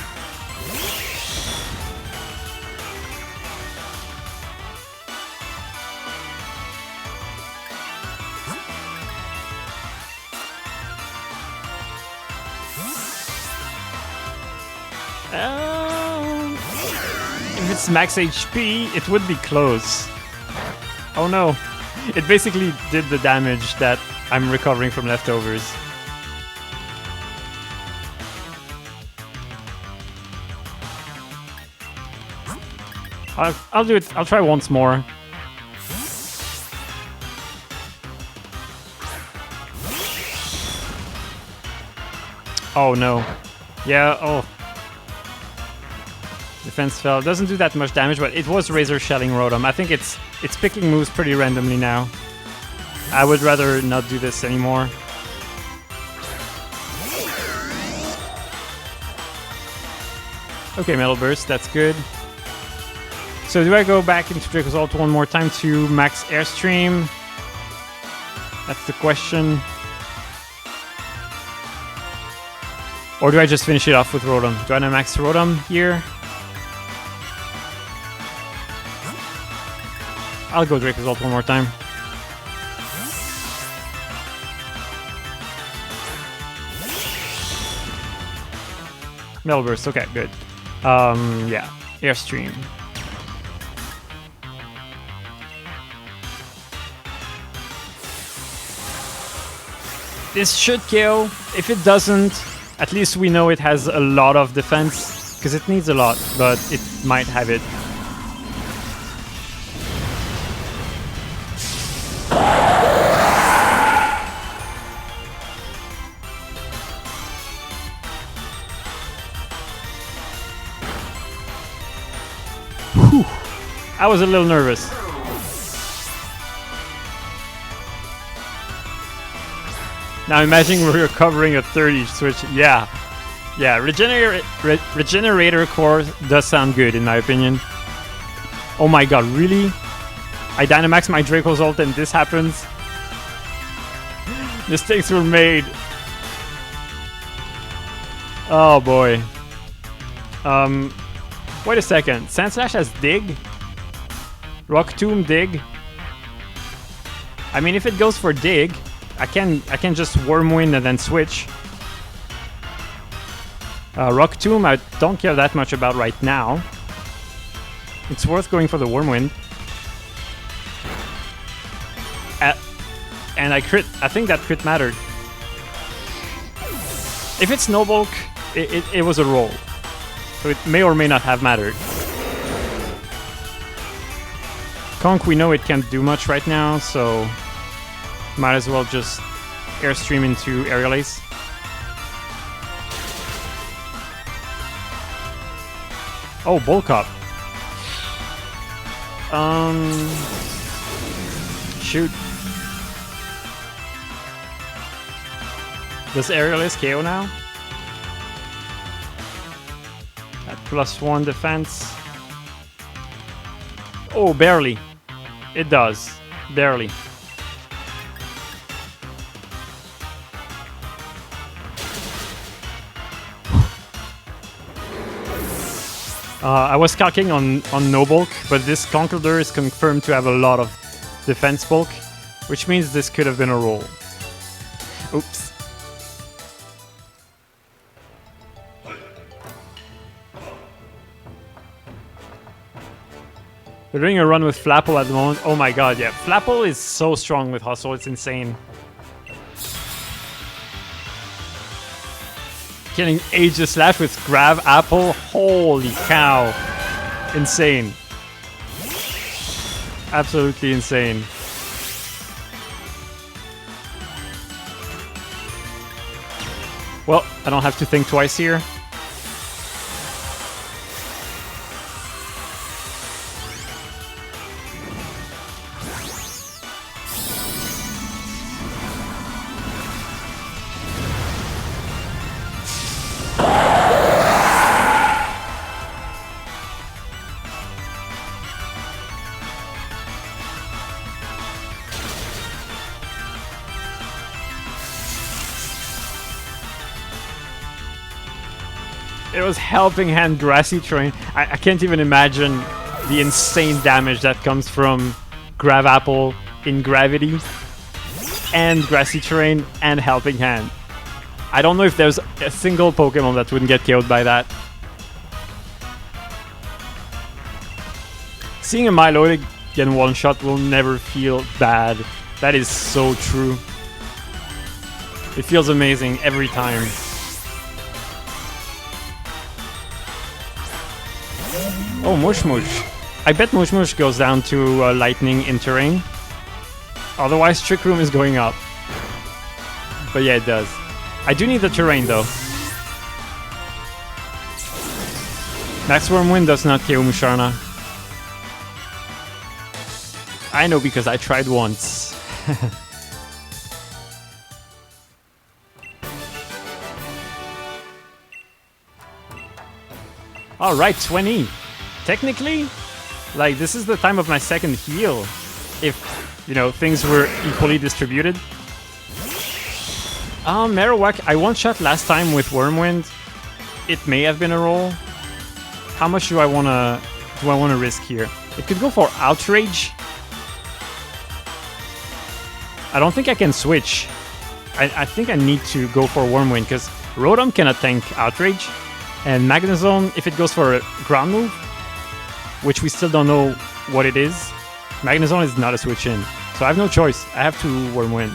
If it's max HP, it would be close. Oh no. It basically did the damage that I'm recovering from leftovers. I'll do it. I'll try once more. Oh no. Yeah, oh. Defense fell. Doesn't do that much damage, but it was Razor Shelling Rotom. I think it's picking moves pretty randomly now. I would rather not do this anymore. Okay, Metal Burst, that's good. So do I go back into Dracozolt one more time to max Airstream? That's the question. Or do I just finish it off with Rotom? Do I max Rotom here? I'll go Dracozolt one more time. Metal Burst, okay, good. Yeah, Airstream. This should kill. If it doesn't, at least we know it has a lot of defense, because it needs a lot, but it might have it. Whew. I was a little nervous. Now imagine we're recovering a 30 switch. Yeah. Yeah, Regenerator Core does sound good in my opinion. Oh my god, really? I Dynamax my Dracozolt and this happens? Mistakes were made. Oh boy. Wait a second. Sandslash has Dig? Rock Tomb Dig? I mean, if it goes for Dig, I can just Wormwind and then switch. Rock Tomb, I don't care that much about right now. It's worth going for the Wormwind. And I crit. I think that crit mattered. If it's no bulk, it was a roll. So it may or may not have mattered. Conk, we know it can't do much right now, so might as well just airstream into Aerial Ace. Oh, bulk up. Shoot. Does Aerial Ace KO now? At +1 defense. Oh, barely. It does. Barely. I was calcing on no bulk, but this Conkeldurr is confirmed to have a lot of defense bulk, which means this could have been a roll. Oops. We're doing a run with Flapple at the moment. Oh my god, yeah. Flapple is so strong with Hustle, it's insane. Getting Aegis Slash with Grab Apple. Holy cow. Insane. Absolutely insane. Well, I don't have to think twice here. It was Helping Hand Grassy Terrain. I can't even imagine the insane damage that comes from Grab Apple in Gravity and Grassy Terrain and Helping Hand. I don't know if there's a single Pokemon that wouldn't get KO'd by that. Seeing a Milotic get one shot will never feel bad. That is so true. It feels amazing every time. Oh, Mush Mush. I bet Mush Mush goes down to Lightning in Terrain. Otherwise, Trick Room is going up. But yeah, it does. I do need the Terrain, though. Max Wormwind does not KO Musharna. I know because I tried once. Alright, 20. Technically, like, this is the time of my second heal. If, you know, things were equally distributed. Marowak, I one-shot last time with Wormwind. It may have been a roll. How much do I wanna risk here? It could go for Outrage. I don't think I can switch. I think I need to go for Wormwind because Rotom cannot tank Outrage. And Magnezone, if it goes for a ground move, which we still don't know what it is, Magnezone is not a switch in. So I have no choice. I have to Wormwind.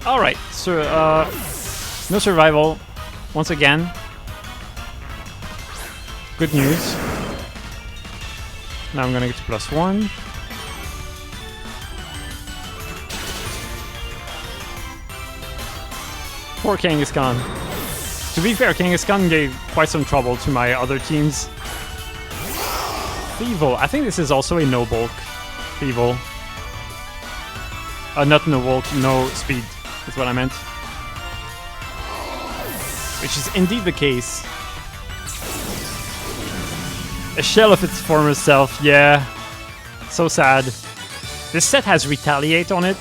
Alright, so no survival once again. Good news. Now I'm gonna get to +1. Poor Kangaskhan. To be fair, Kangaskhan gave quite some trouble to my other teams. Thievul. I think this is also a no bulk Thievul. Not no bulk, no speed. Is what I meant. Which is indeed the case. A shell of its former self, yeah. So sad. This set has Retaliate on it,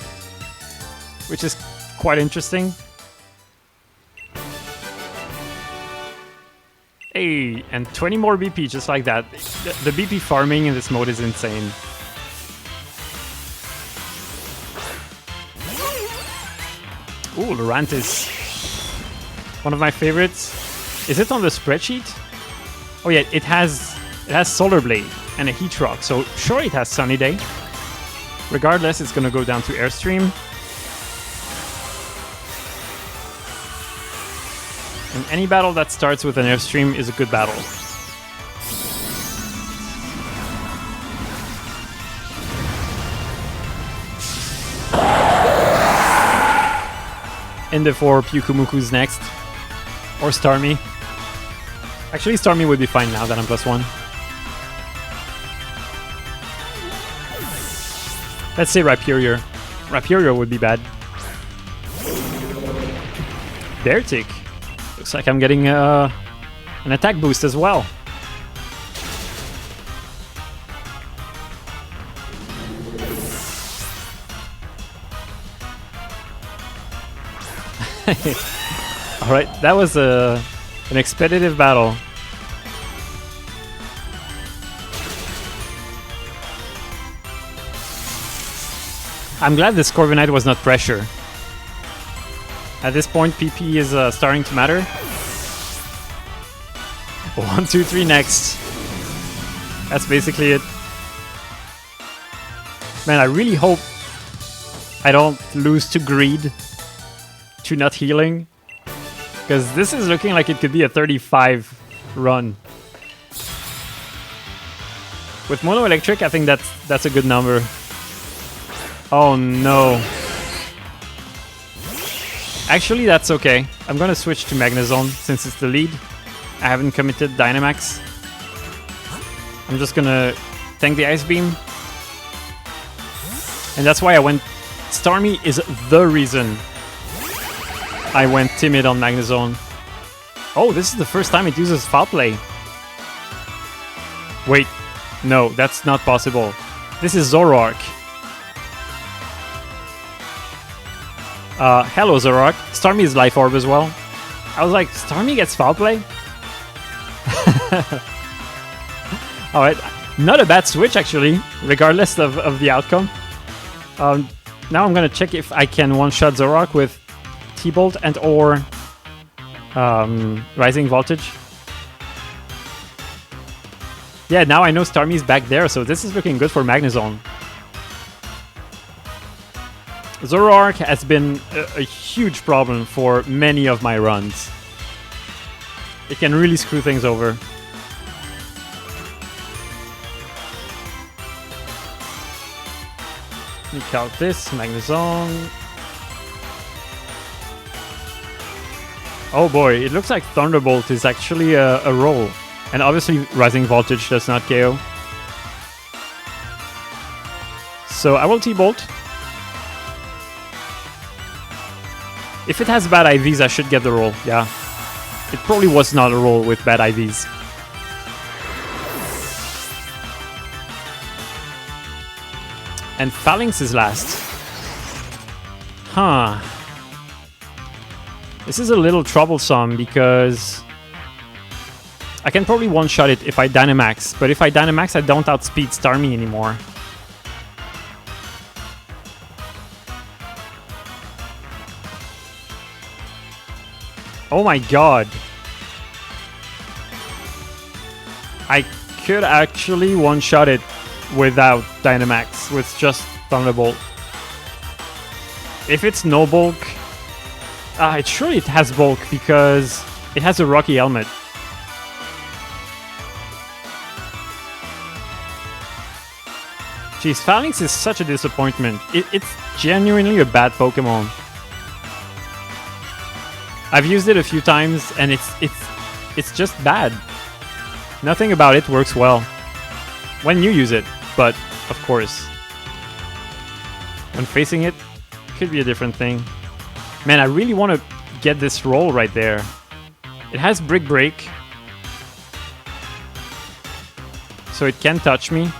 which is quite interesting. Hey, and 20 more BP just like that. The BP farming in this mode is insane. Ooh, Lurantis. One of my favorites. Is it on the spreadsheet? Oh yeah, it has Solar Blade and a Heat Rock, so sure it has Sunny Day. Regardless, it's gonna go down to Airstream. And any battle that starts with an Airstream is a good battle. In the 4, Pyukumuku's next. Or Starmie. Actually, Starmie would be fine now that I'm +1. Let's say Rhyperior. Rhyperior would be bad. Beartic. Looks like I'm getting an attack boost as well. Alright, that was an expeditive battle. I'm glad this Corviknight was not pressure. At this point, PP is starting to matter. 1, 2, 3 next. That's basically it. Man, I really hope I don't lose to Greed, to not healing. Because this is looking like it could be a 35 run. With Mono Electric, I think that's a good number. Oh no. Actually, that's okay. I'm gonna switch to Magnezone since it's the lead. I haven't committed Dynamax. I'm just gonna tank the Ice Beam. And that's why I went... Starmie is the reason I went timid on Magnezone. Oh, this is the first time it uses Foul Play. Wait, no, that's not possible. This is Zoroark. Hello, Zoroark. Starmie is Life Orb as well. I was like, Starmie gets Foul Play? Alright, not a bad switch actually, regardless of the outcome. Now I'm gonna check if I can one-shot Zoroark with T-Bolt and or Rising Voltage. Yeah, now I know Starmie's back there, so this is looking good for Magnezone. Zoroark has been a huge problem for many of my runs. It can really screw things over. Let me count this, Magnezone. Oh boy, it looks like Thunderbolt is actually a roll. And obviously Rising Voltage does not KO. So I will T-Bolt. If it has bad IVs, I should get the roll, yeah. It probably was not a roll with bad IVs. And Phalanx is last. Huh. This is a little troublesome because I can probably one-shot it if I Dynamax, but if I Dynamax, I don't outspeed Starmie anymore. Oh my god. I could actually one-shot it without Dynamax, with just Thunderbolt. If it's no bulk, it surely it has bulk because it has a Rocky Helmet. Jeez, Phalanx is such a disappointment. It's genuinely a bad Pokemon. I've used it a few times and it's just bad. Nothing about it works well when you use it, but of course, when facing it, could be a different thing. Man, I really want to get this roll right there. It has Brick Break, so it can touch me.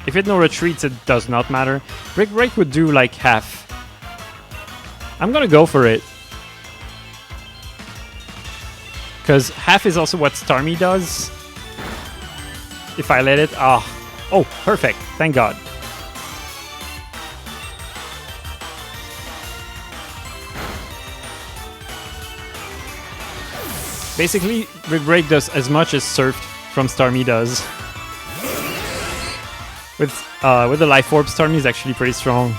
If it no retreats, it does not matter. Brick Break would do like half. I'm gonna go for it. because half is also what Starmie does. If I let it... Oh, perfect. Thank God. Basically, Brick Break does as much as Surf from Starmie does. With the Life Orb, Starmie is actually pretty strong.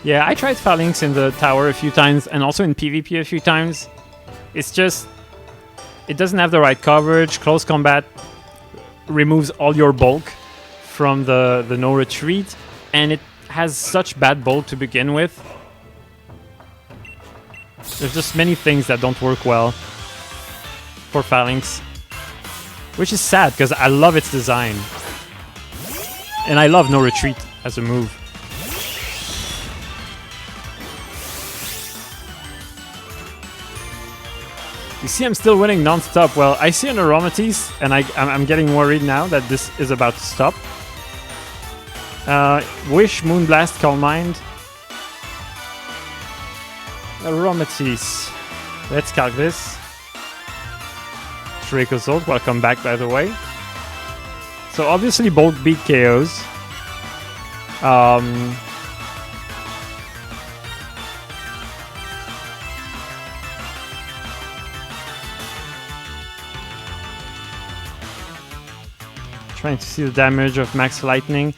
Yeah, I tried Phalanx in the tower a few times and also in PvP a few times. It's just... it doesn't have the right coverage. Close combat removes all your bulk from the no retreat, and it has such bad bulk to begin with. There's just many things that don't work well for Phalanx, which is sad because I love its design. And I love no retreat as a move. You see, I'm still winning non-stop. Well, I see an Aromatisse, and I'm getting worried now that this is about to stop. Wish, Moonblast, Calm Mind. Aromatisse. Let's calc this. Dracozolt, welcome back, by the way. So obviously both beat KOs. Trying to see the damage of Max Lightning.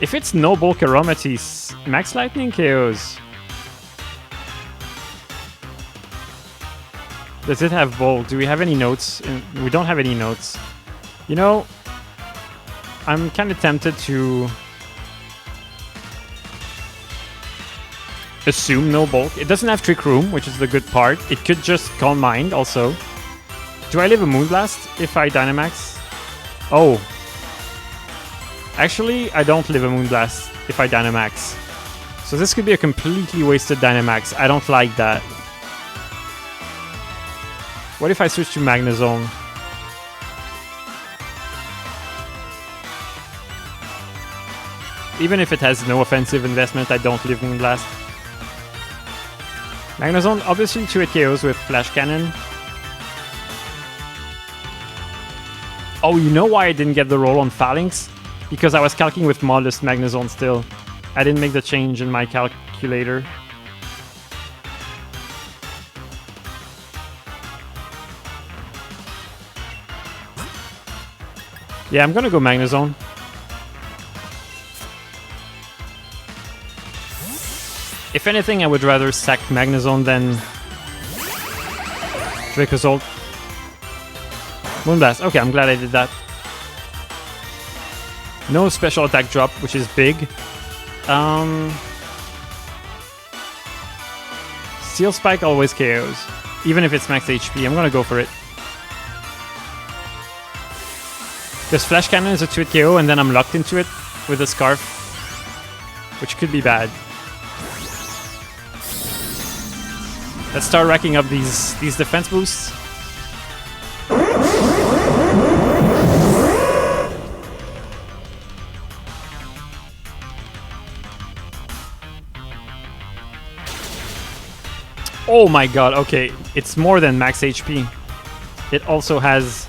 If it's no bulk Aromatisse, Max Lightning KOs. Does it have bulk? Do we have any notes? We don't have any notes. You know, I'm kind of tempted to assume no bulk. It doesn't have Trick Room, which is the good part. It could just Calm Mind also. Do I live a Moonblast if I Dynamax? Oh. Actually, I don't live a Moonblast if I Dynamax. So this could be a completely wasted Dynamax. I don't like that. What if I switch to Magnezone? Even if it has no offensive investment, I don't live Moonblast. Magnezone, obviously 2-hit KOs with Flash Cannon. Oh, you know why I didn't get the roll on Phalanx? Because I was calculating with Modest Magnezone still. I didn't make the change in my calculator. Yeah, I'm gonna go Magnezone. If anything, I would rather sack Magnezone than Dracozolt. Moonblast. Okay, I'm glad I did that. No special attack drop, which is big. Steel Spike always KOs. Even if it's max HP, I'm gonna go for it. Because Flash Cannon is a 2-hit KO, and then I'm locked into it with a Scarf, which could be bad. Let's start racking up these defense boosts. Oh my god, okay, it's more than max HP. It also has...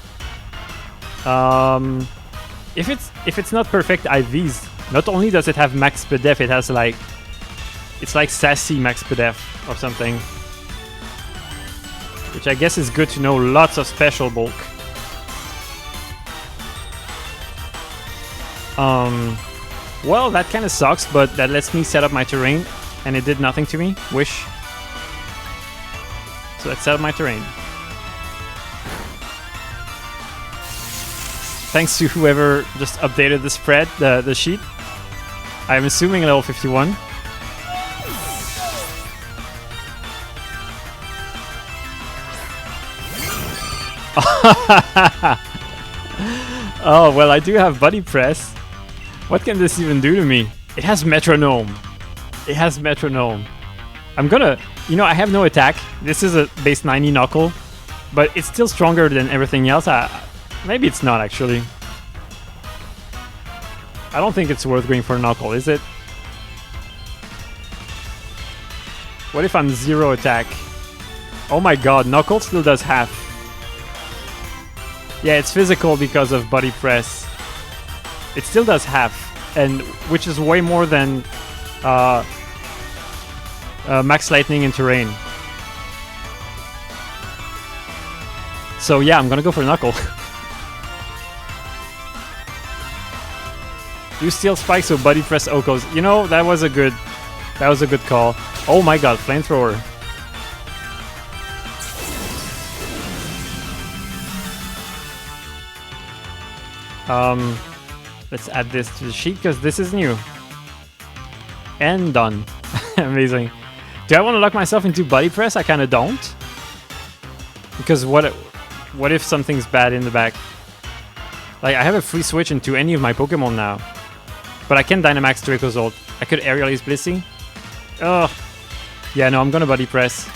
if it's not perfect IVs, not only does it have max PDEF, it has like... it's like sassy max PDEF or something. Which I guess is good to know, lots of special bulk. Well, that kind of sucks, but that lets me set up my terrain, and it did nothing to me. Wish. So let's set up my terrain. Thanks to whoever just updated the spread, the sheet. I'm assuming level 51. Oh, well, I do have Buddy Press. What can this even do to me? It has Metronome. It has Metronome. I'm gonna... You know, I have no attack. This is a base 90 Knuckle. But it's still stronger than everything else. Maybe it's not, actually. I don't think it's worth going for Knuckle, is it? What if I'm 0 attack? Oh my god, Knuckle still does half. Yeah, it's physical because of body press. It still does half, and which is way more than Max Lightning in terrain. So yeah, I'm gonna go for Knuckle. You steal Spike, so body press Okos. You know, that was a good call. Oh my god, Flamethrower. Let's add this to the sheet because this is new. And done. Amazing. Do I want to lock myself into body press? I kind of don't. Because what if something's bad in the back? Like, I have a free switch into any of my Pokemon now. But I can Dynamax Dracozolt. I could Aerial Ace Blissey. Ugh. Yeah, no, I'm gonna body press.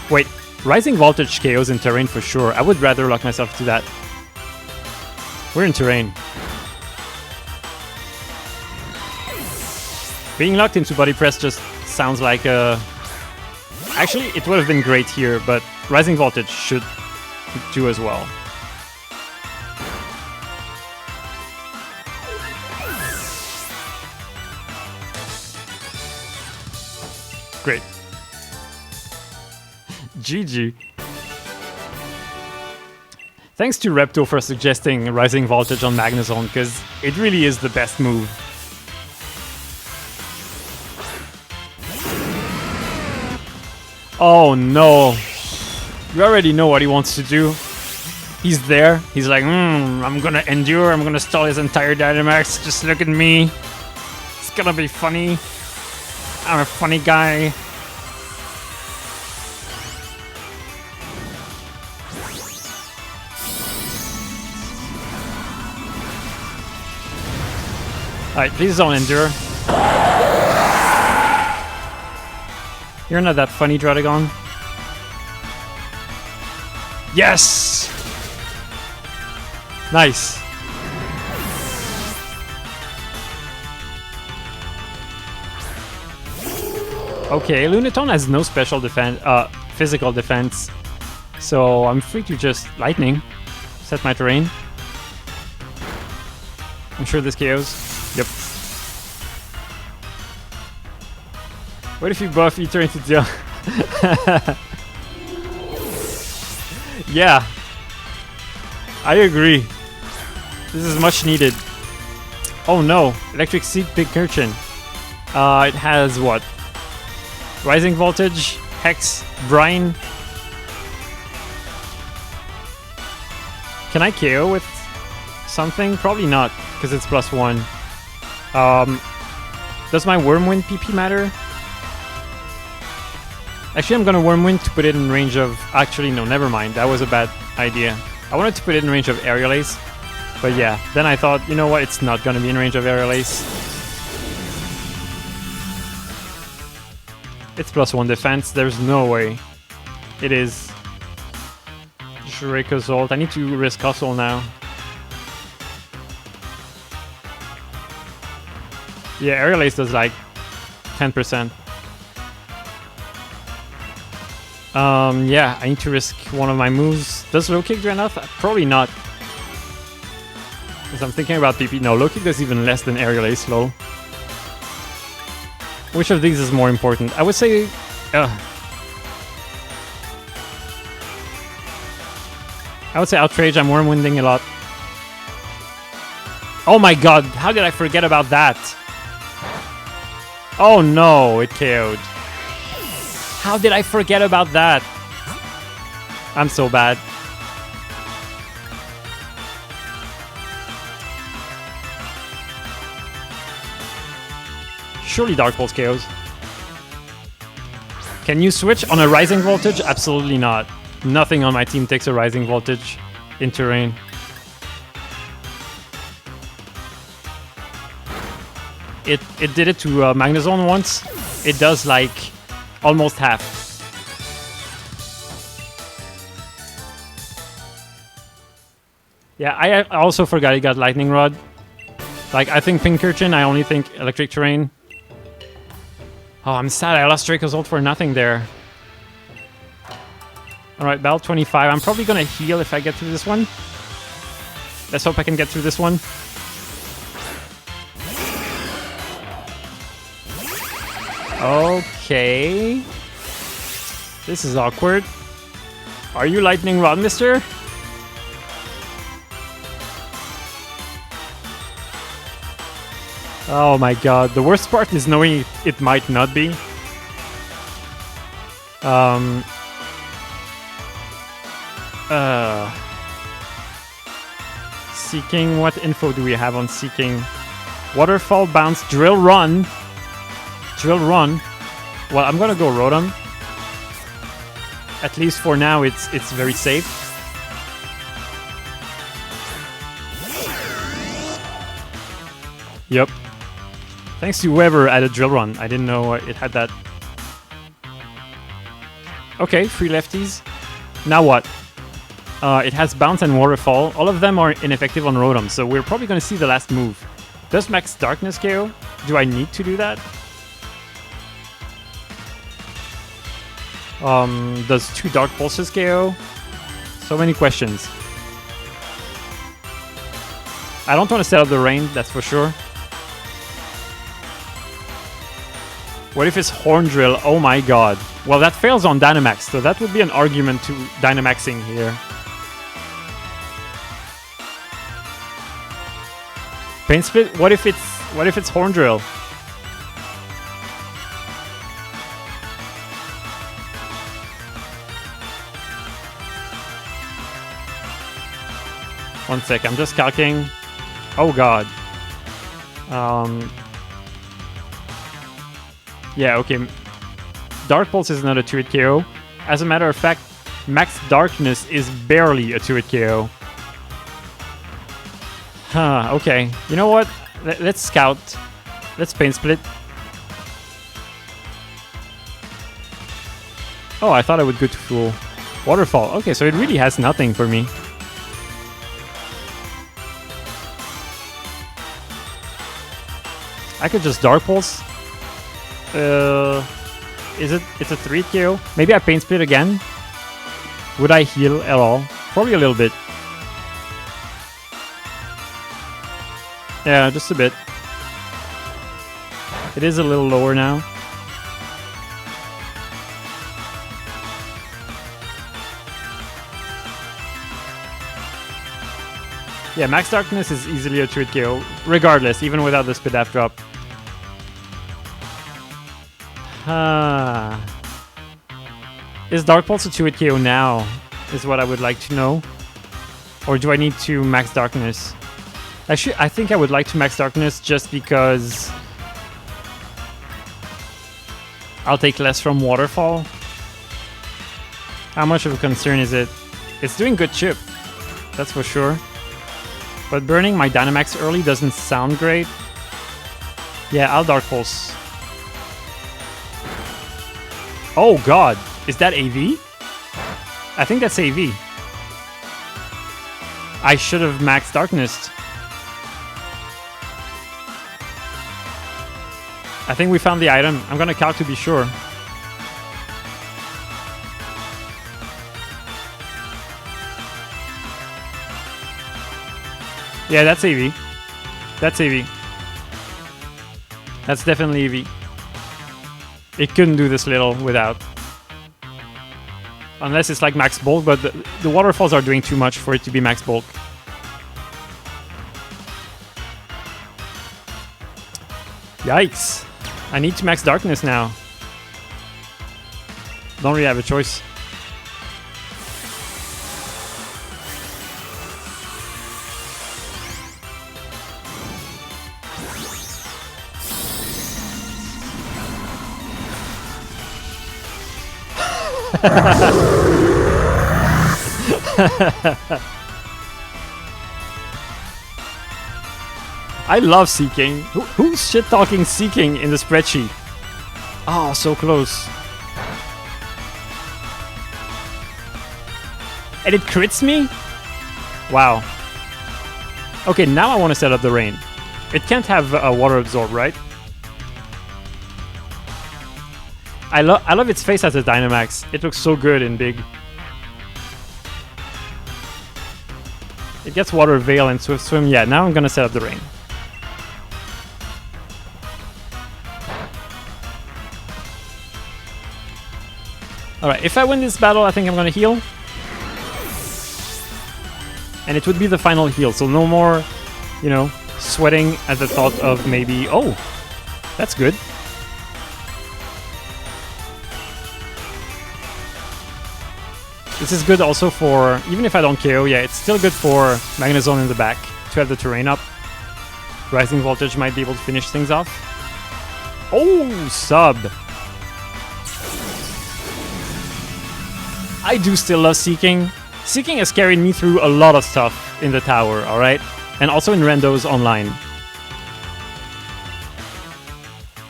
Wait, Rising Voltage KOs in terrain for sure. I would rather lock myself to that. We're in terrain. Being locked into body press just sounds like a... Actually, it would have been great here, but Rising Voltage should do as well. Great. GG. Thanks to Repto for suggesting Rising Voltage on Magnezone, because it really is the best move. Oh no. You already know what he wants to do. He's there. He's like, I'm gonna endure, I'm gonna stall his entire Dynamax. Just look at me. It's gonna be funny. I'm a funny guy. Alright, please don't endure. You're not that funny, Druddigon. Yes! Nice. Okay, Lunatone has no special defense, physical defense, so I'm free to just Lightning, set my terrain. I'm sure this KOs. Yep. What if you buff Eternity Deal? Yeah, I agree. This is much needed. Oh no, Electric Seed Big Urchin. It has what? Rising Voltage, Hex, Brine. Can I KO with something? Probably not, because it's +1. Does my Wormwind PP matter? Actually, I'm gonna Wormwind to put it in range of... Actually, no, never mind. That was a bad idea. I wanted to put it in range of Aerial Ace. But yeah, then I thought, you know what? It's not gonna be in range of Aerial Ace. It's +1 defense. There's no way. It is. Dracozolt. I need to risk Hustle now. Yeah, Aerial Ace does like 10%. Yeah, I need to risk one of my moves. Does Low Kick do enough? Probably not. Because I'm thinking about PP. No, Low Kick does even less than Aerial Ace low. Which of these is more important? I would say... I would say Outrage. I'm Wormwinding a lot. Oh my god, how did I forget about that? Oh no, it KO'd. How did I forget about that? I'm so bad. Surely Dark Pulse KOs. Can you switch on a Rising Voltage? Absolutely not. Nothing on my team takes a Rising Voltage in terrain. It did it to Magnezone once. It does like almost half. Yeah, I also forgot he got Lightning Rod. Like, I think Pincurchin, I only think Electric Terrain. Oh, I'm sad I lost Draco's ult for nothing there. Alright, Battle 25. I'm probably gonna heal if I get through this one. Let's hope I can get through this one. Okay. This is awkward. Are you Lightning Rod, mister? Oh my god. The worst part is knowing it might not be. Seeking. What info do we have on Seeking? Waterfall, bounce, drill, run. Drill, run. Well, I'm gonna go Rotom. At least for now, it's very safe. Yep. Thanks to whoever added drill run. I didn't know it had that. Okay, 3 lefties. Now what? It has bounce and waterfall. All of them are ineffective on Rotom, so we're probably going to see the last move. Does Max Darkness KO? Do I need to do that? Does 2 Dark Pulses KO? So many questions. I don't want to set up the rain, that's for sure. What if it's Horn Drill? Oh my god. Well, that fails on Dynamax, so that would be an argument to Dynamaxing here. Pain Split? What if it's Horn Drill? One sec, I'm just calcing. Oh god. Yeah, okay. Dark Pulse is not a 2-hit KO. As a matter of fact, Max Darkness is barely a 2-hit KO. Huh, okay. You know what? Let's scout. Let's Pain Split. Oh, I thought I would go to full. Waterfall. Okay, so it really has nothing for me. I could just Dark Pulse. It's a 3 KO? Maybe I Pain Split again? Would I heal at all? Probably a little bit. Yeah, just a bit. It is a little lower now. Yeah, Max Darkness is easily a 2-hit KO, regardless, even without the Spidaf drop. Is Dark Pulse a 2-hit KO now? Is what I would like to know. Or do I need to Max Darkness? Actually, I think I would like to Max Darkness just because I'll take less from Waterfall. How much of a concern is it? It's doing good chip, that's for sure. But burning my Dynamax early doesn't sound great. Yeah, I'll Dark Pulse. Oh god, is that AV? I think that's AV. I should have Max Darkness. I think we found the item. I'm gonna calc to be sure. Yeah, that's AV. That's AV. That's definitely AV. It couldn't do this little without. Unless it's like max bulk, but the waterfalls are doing too much for it to be max bulk. Yikes. I need to max darkness now. Don't really have a choice. I love Seeking. Who's shit talking Seeking in the spreadsheet? Oh, so close. And it crits me? Wow. Okay, now I want to set up the rain. It can't have a water absorb, right? I love its face as a Dynamax. It looks so good and big. It gets Water Veil and Swift Swim. Yeah, now I'm gonna set up the rain. Alright, if I win this battle, I think I'm gonna heal. And it would be the final heal, so no more, you know, sweating at the thought of maybe... Oh! That's good. This is good also for... Even if I don't KO, yeah, it's still good for Magnezone in the back to have the terrain up. Rising Voltage might be able to finish things off. Oh! Sub! I do still love Seeking. Seeking has carried me through a lot of stuff in the tower, alright? And also in Randos online.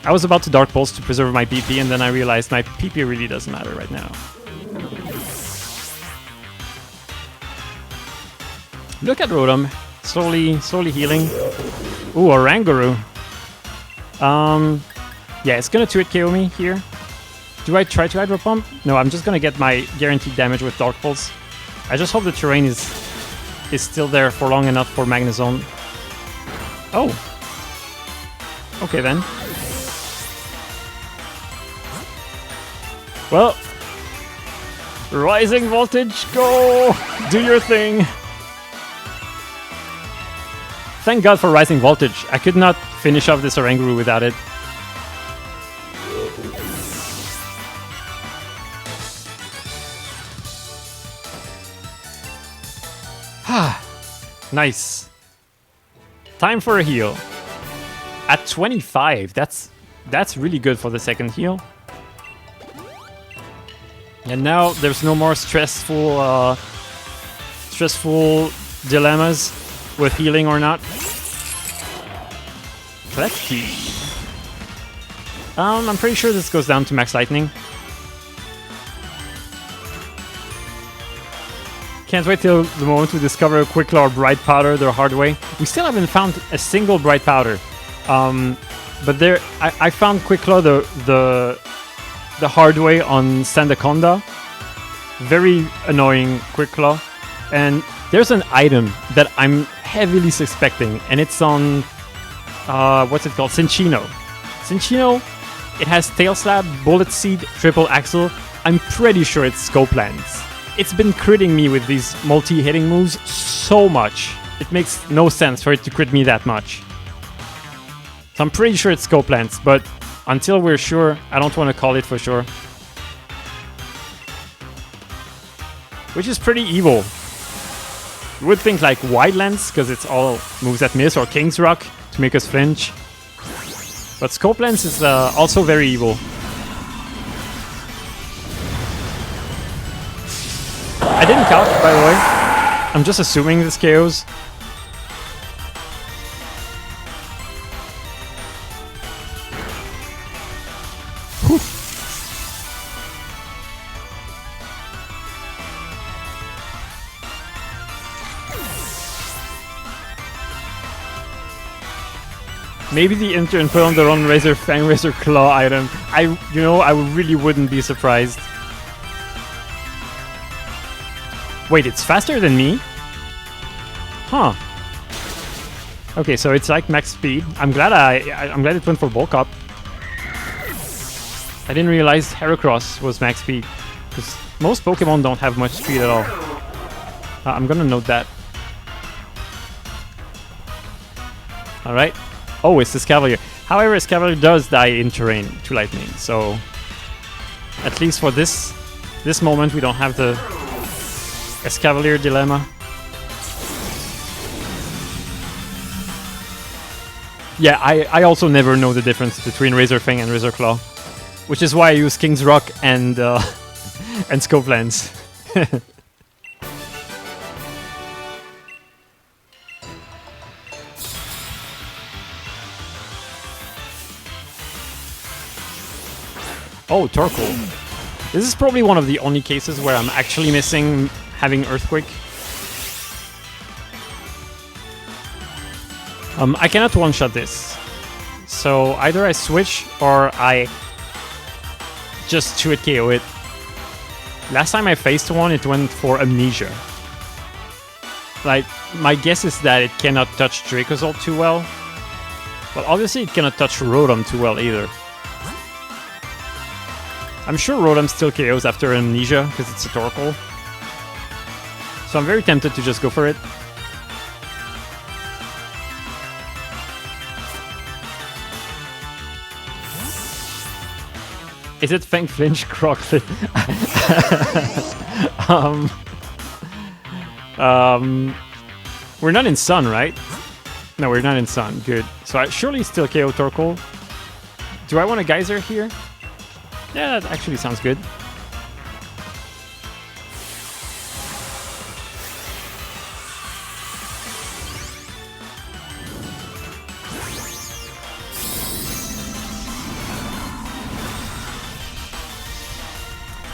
I was about to Dark Pulse to preserve my PP, and then I realized my PP really doesn't matter right now. Look at Rotom, slowly healing. Ooh, Oranguru. Yeah, it's gonna 2-hit KO me here. Do I try to Hydro Pump? No, I'm just gonna get my guaranteed damage with Dark Pulse. I just hope the terrain is still there for long enough for Magnezone. Oh. Okay then. Well. Rising Voltage, go! Do your thing! Thank God for Rising Voltage. I could not finish off this Oranguru without it. Nice. Time for a heal. At 25, that's really good for the second heal. And now there's no more stressful dilemmas with healing or not. Klefki. I'm pretty sure this goes down to Max Lightning. Can't wait till the moment we discover Quick Claw or Bright Powder the hard way. We still haven't found a single Bright Powder. But there, I found Quick Claw the hard way on Sandaconda. Very annoying Quick Claw. And there's an item that I'm heavily suspecting, and it's on, what's it called? Cinccino. Cinccino, it has Tail Slap, Bullet Seed, Triple Axle. I'm pretty sure it's Scope Lens. It's been critting me with these multi-hitting moves so much. It makes no sense for it to crit me that much. So I'm pretty sure it's Scope Lens, but until we're sure, I don't want to call it for sure. Which is pretty evil. You would think like Wide Lens, because it's all moves that miss, or King's Rock to make us flinch. But Scope Lens is also very evil. I didn't count, by the way. I'm just assuming this KOs. Whew. Maybe the intern put on their own Razor Fang, Razor Claw item. I really wouldn't be surprised. Wait, it's faster than me? Huh. Okay, so it's like max speed. I'm glad it went for bulk up. I didn't realize Heracross was max speed, because most Pokemon don't have much speed at all. I'm gonna note that. Alright. Oh, it's Escavalier. However, Escavalier does die in terrain to lightning, so at least for this moment we don't have the Escavalier dilemma. Yeah, I also never know the difference between Razor Fang and Razor Claw, which is why I use King's Rock and and Scope Lens. Oh, Torkoal. This is probably one of the only cases where I'm actually missing having Earthquake. I cannot one-shot this. So either I switch or I just 2-hit KO it. Last time I faced one, it went for Amnesia. Like, my guess is that it cannot touch Dracozolt too well. But obviously it cannot touch Rotom too well either. I'm sure Rotom still KOs after Amnesia, because it's a Torkoal. So I'm very tempted to just go for it. Is it Fang Flinch Crocklet? We're not in Sun, right? No, we're not in Sun. Good. So I surely still KO Torkoal. Do I want a Geyser here? Yeah, that actually sounds good.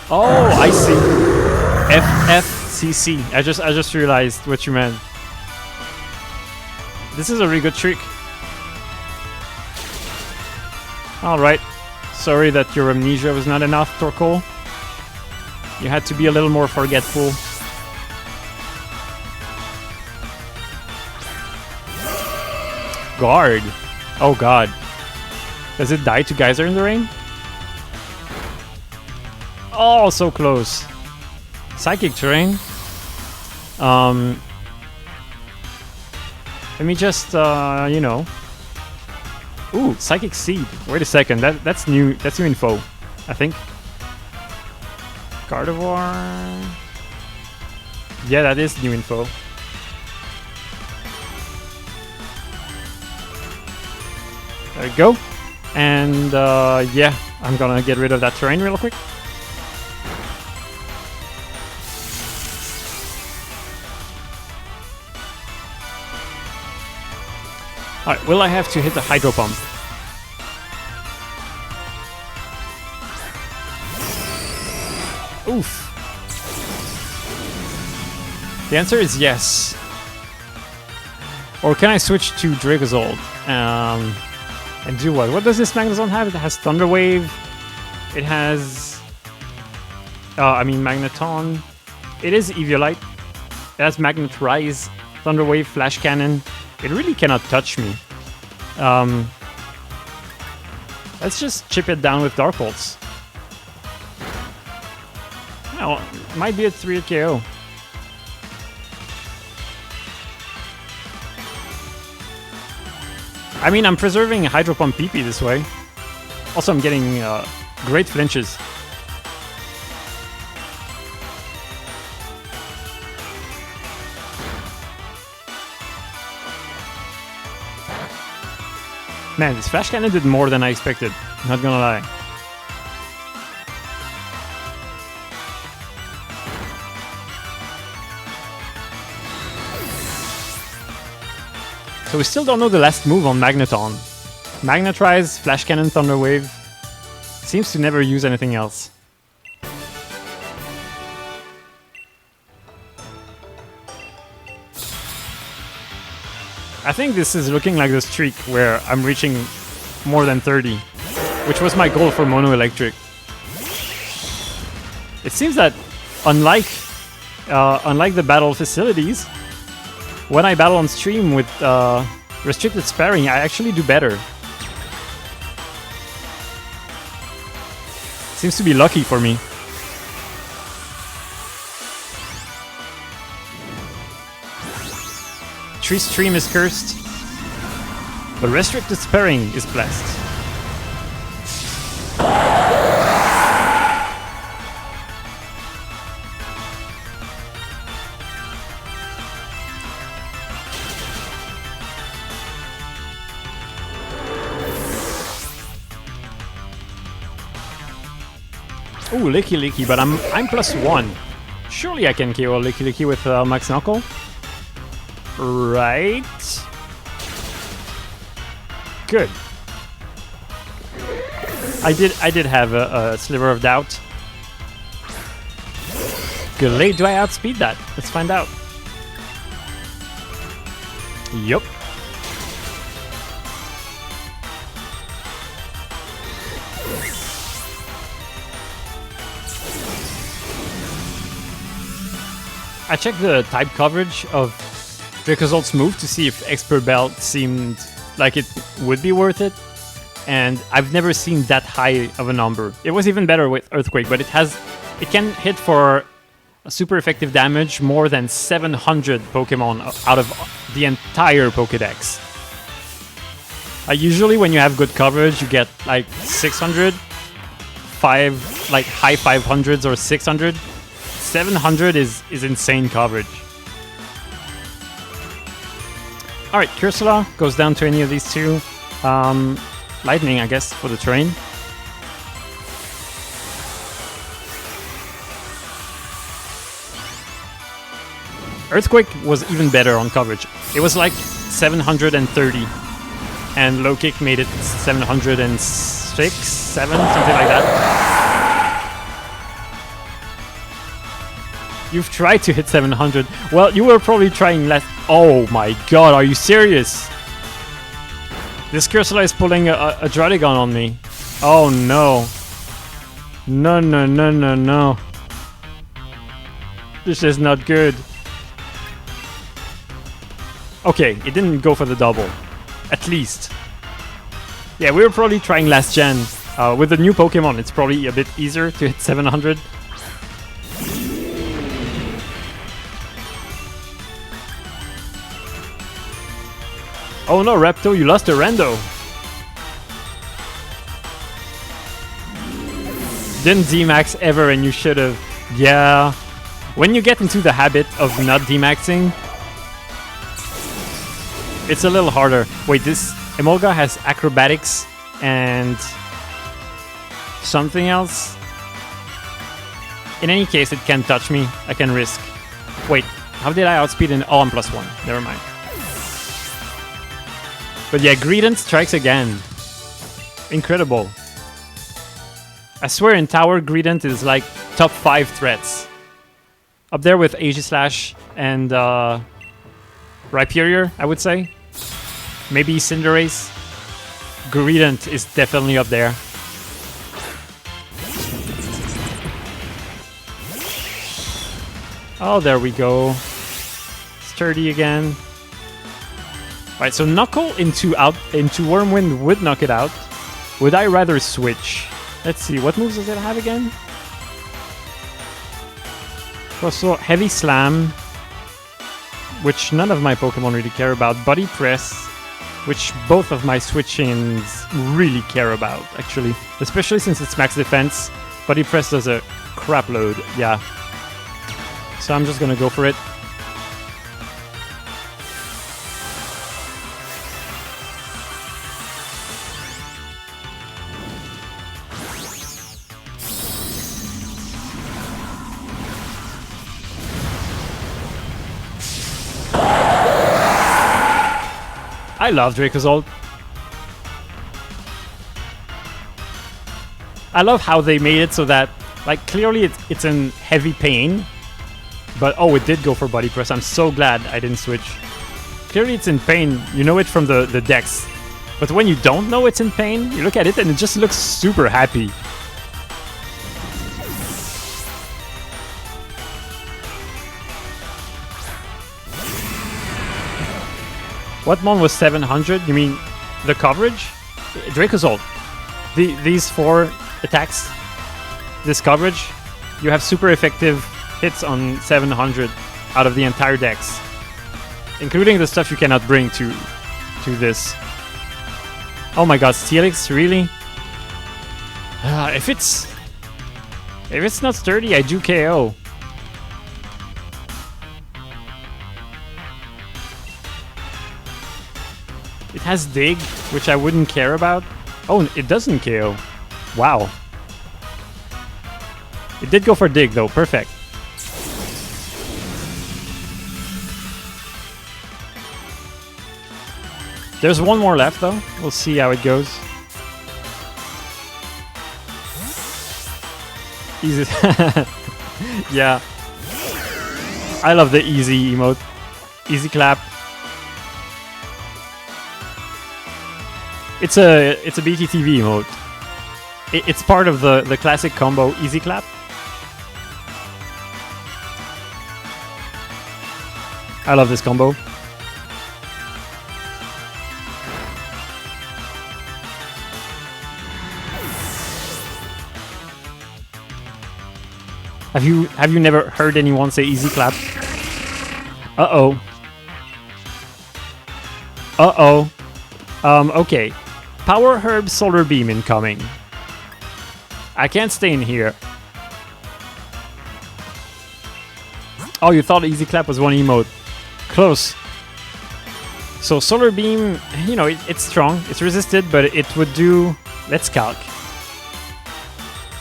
Oh, I see. FFCC. I just realized what you meant. This is a really good trick. Alright. Sorry that your Amnesia was not enough, Torkoal. You had to be a little more forgetful. Guard. Oh god. Does it die to Geyser in the Rain? Oh, so close. Psychic Terrain. Let me just, you know. Ooh, Psychic Seed. Wait a second, that's new. That's new info, I think. Gardevoir. Yeah, that is new info. There we go. And yeah, I'm gonna get rid of that terrain real quick. Alright, will I have to hit the Hydro Pump? Oof. The answer is yes. Or can I switch to Dracozolt? And do what? What does this Magnezone have? It has Thunder Wave. It has... I mean Magneton. It is Eviolite. It has Magnet Rise, Thunder Wave, Flash Cannon. It really cannot touch me. Let's just chip it down with Dark Pulse. Oh, might be a 3-hit KO. I mean, I'm preserving Hydro Pump PP this way. Also, I'm getting great flinches. Man, this Flash Cannon did more than I expected, not gonna lie. So we still don't know the last move on Magneton. Magnet Rise, Flash Cannon, Thunder Wave. Seems to never use anything else. I think this is looking like the streak where I'm reaching more than 30, which was my goal for Mono Electric. It seems that unlike the battle facilities, when I battle on stream with restricted sparring, I actually do better. Seems to be lucky for me. Tree Stream is cursed, but restricted sparring is blessed. Ooh, Licky Licky, but I'm +1. Surely I can KO Licky Licky with Max Knuckle. Right. Good. I did have a sliver of doubt. Good. Do I outspeed that? Let's find out. Yup. I checked the type coverage of Dracozold's move to see if Expert Belt seemed like it would be worth it, and I've never seen that high of a number. It was even better with Earthquake, but it can hit for a super effective damage more than 700 Pokemon out of the entire Pokedex. Usually when you have good coverage, you get like 600, high 500s or 600. 700 is insane coverage. Alright, Cursula goes down to any of these two. Lightning, I guess, for the train. Earthquake was even better on coverage. It was like 730. And Low Kick made it 706, 7, something like that. You've tried to hit 700. Well, you were probably trying less. Oh my god, are you serious? This Cursula is pulling a Druddigon on me. Oh no. No, no, no, no, no. This is not good. Okay, it didn't go for the double. At least. Yeah, we were probably trying last gen. With the new Pokemon, it's probably a bit easier to hit 700. Oh no, Repto, you lost a Rando. Didn't D-Max ever and you should have. Yeah. When you get into the habit of not D-Maxing, it's a little harder. Wait, this Emolga has Acrobatics and something else? In any case, it can touch me. I can risk. Wait, how did I outspeed an... Oh, I'm +1. Never mind. But yeah, Greedent strikes again. Incredible. I swear in Tower, Greedent is like top 5 threats. Up there with Aegislash and Rhyperior, I would say. Maybe Cinderace. Greedent is definitely up there. Oh, there we go. Sturdy again. Right, so Knuckle into Wormwind would knock it out. Would I rather switch? Let's see, what moves does it have again? Also, Heavy Slam, which none of my Pokemon really care about. Body Press, which both of my switch-ins really care about, actually. Especially since it's max defense. Body Press does a crap load, yeah. So I'm just gonna go for it. I love Dracozold. I love how they made it so that, like, clearly it's in heavy pain. But, oh, it did go for Body Press. I'm so glad I didn't switch. Clearly it's in pain. You know it from the decks. But when you don't know it's in pain, you look at it and it just looks super happy. What mon was 700? You mean the coverage? Dracozold. These 4 attacks, this coverage, you have super effective hits on 700 out of the entire dex, including the stuff you cannot bring to this. Oh my god, Steelix, really? If it's not sturdy, I do KO. It has Dig, which I wouldn't care about. Oh, it doesn't KO. Wow. It did go for Dig, though. Perfect. There's one more left, though. We'll see how it goes. Easy. Yeah. I love the easy emote. Easy clap. It's a BTTV emote. It's part of the classic combo easy clap. I love this combo. Have you never heard anyone say easy clap? Uh-oh. Uh-oh. Okay. Power Herb Solar Beam incoming. I can't stay in here. Oh, you thought easy clap was one emote. Close. So Solar Beam, you know, it's strong. It's resisted, but it would do... Let's calc.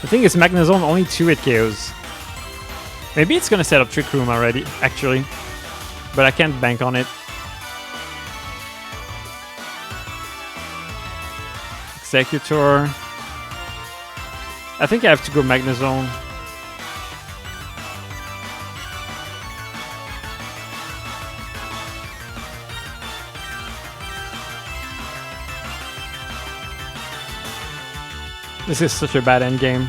The thing is, Magnezone only 2 hit KOs. Maybe it's gonna set up Trick Room already, actually. But I can't bank on it. Executor. I think I have to go Magnezone. This is such a bad endgame.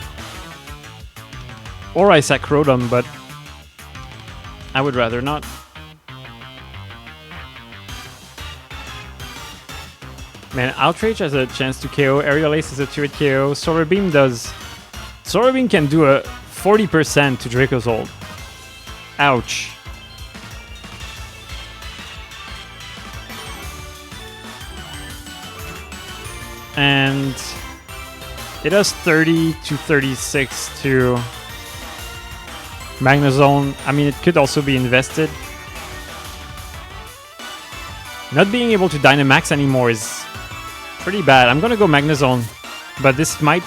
Or I sack Rotom, but I would rather not. Man, Outrage has a chance to KO. Aerial Ace is a 2-hit KO. Solar Beam does... Solar Beam can do a 40% to Dracozold. Ouch. And it does 30 to 36 to Magnezone. I mean, it could also be invested. Not being able to Dynamax anymore is pretty bad. I'm gonna go Magnezone, but this might...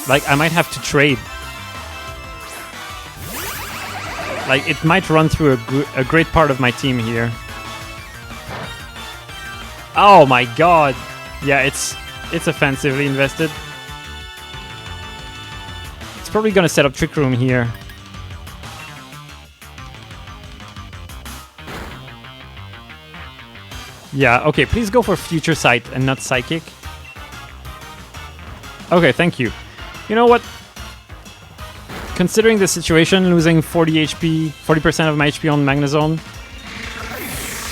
Like, I might have to trade. Like, it might run through a great part of my team here. Oh my god! Yeah, it's offensively invested. It's probably gonna set up Trick Room here. Yeah, okay, please go for Future Sight and not Psychic. Okay, thank you. You know what? Considering the situation, losing 40 HP, 40% of my HP on Magnezone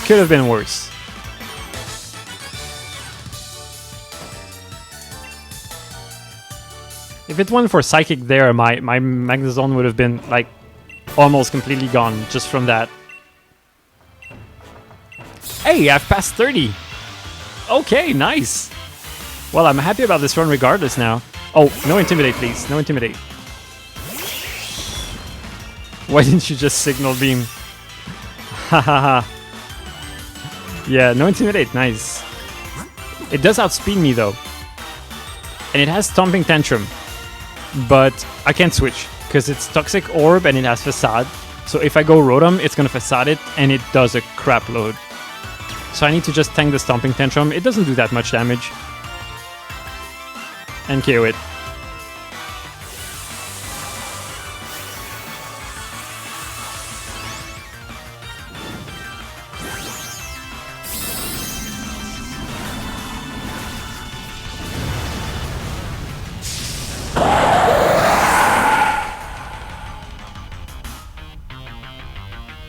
could have been worse. If it went for Psychic there, my Magnezone would have been, like, almost completely gone just from that. Hey, I've passed 30! Okay, nice! Well, I'm happy about this run regardless now. Oh, no Intimidate, please. No Intimidate. Why didn't you just Signal Beam? Hahaha. Yeah, no Intimidate, nice. It does outspeed me, though. And it has Stomping Tantrum. But I can't switch, because it's Toxic Orb and it has Facade. So if I go Rotom, it's gonna Facade it, and it does a crap load. So I need to just tank the Stomping Tantrum. It doesn't do that much damage. And KO it.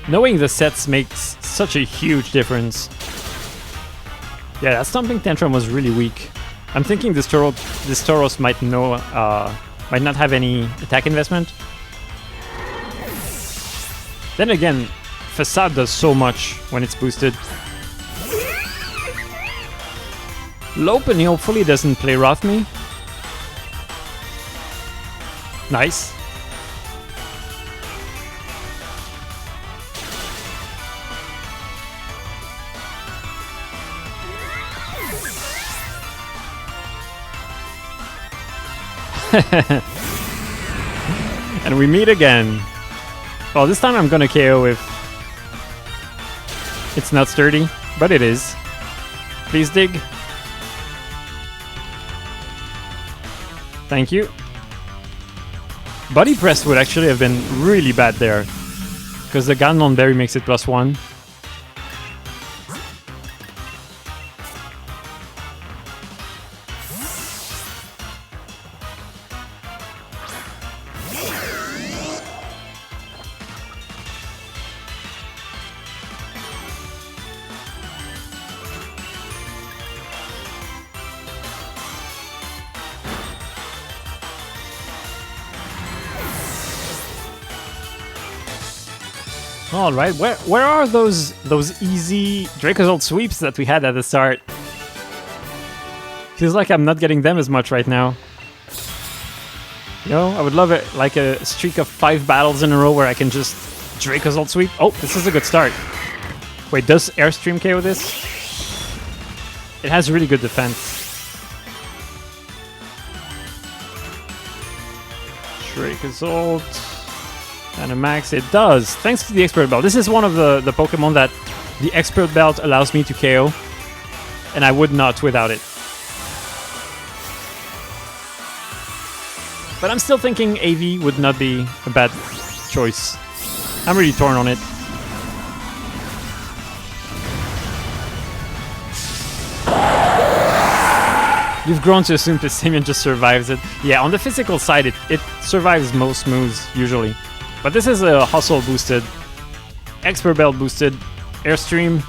Knowing the sets makes such a huge difference. Yeah, that Stomping Tantrum was really weak. I'm thinking this Tauros might not have any attack investment. Then again, Facade does so much when it's boosted. Lopunny hopefully doesn't play rough me. Nice. And we meet again. Well, this time I'm gonna KO if it's not sturdy, but it is. Please dig. Thank you. Body Press would actually have been really bad there, because the Ganon Berry makes it +1. All right, where are those easy Dracozolt sweeps that we had at the start? Feels like I'm not getting them as much right now. You know, I would love it, like a streak of 5 battles in a row where I can just Dracozolt sweep. Oh, this is a good start. Wait, does Airstream KO this? It has really good defense. Dracozolt. And a max, it does. Thanks to the Expert Belt. This is one of the Pokemon that the Expert Belt allows me to KO. And I would not without it. But I'm still thinking AV would not be a bad choice. I'm really torn on it. You've grown to assume Pissimian just survives it. Yeah, on the physical side, it survives most moves, usually. But this is a Hustle boosted, Expert Belt boosted, Airstream.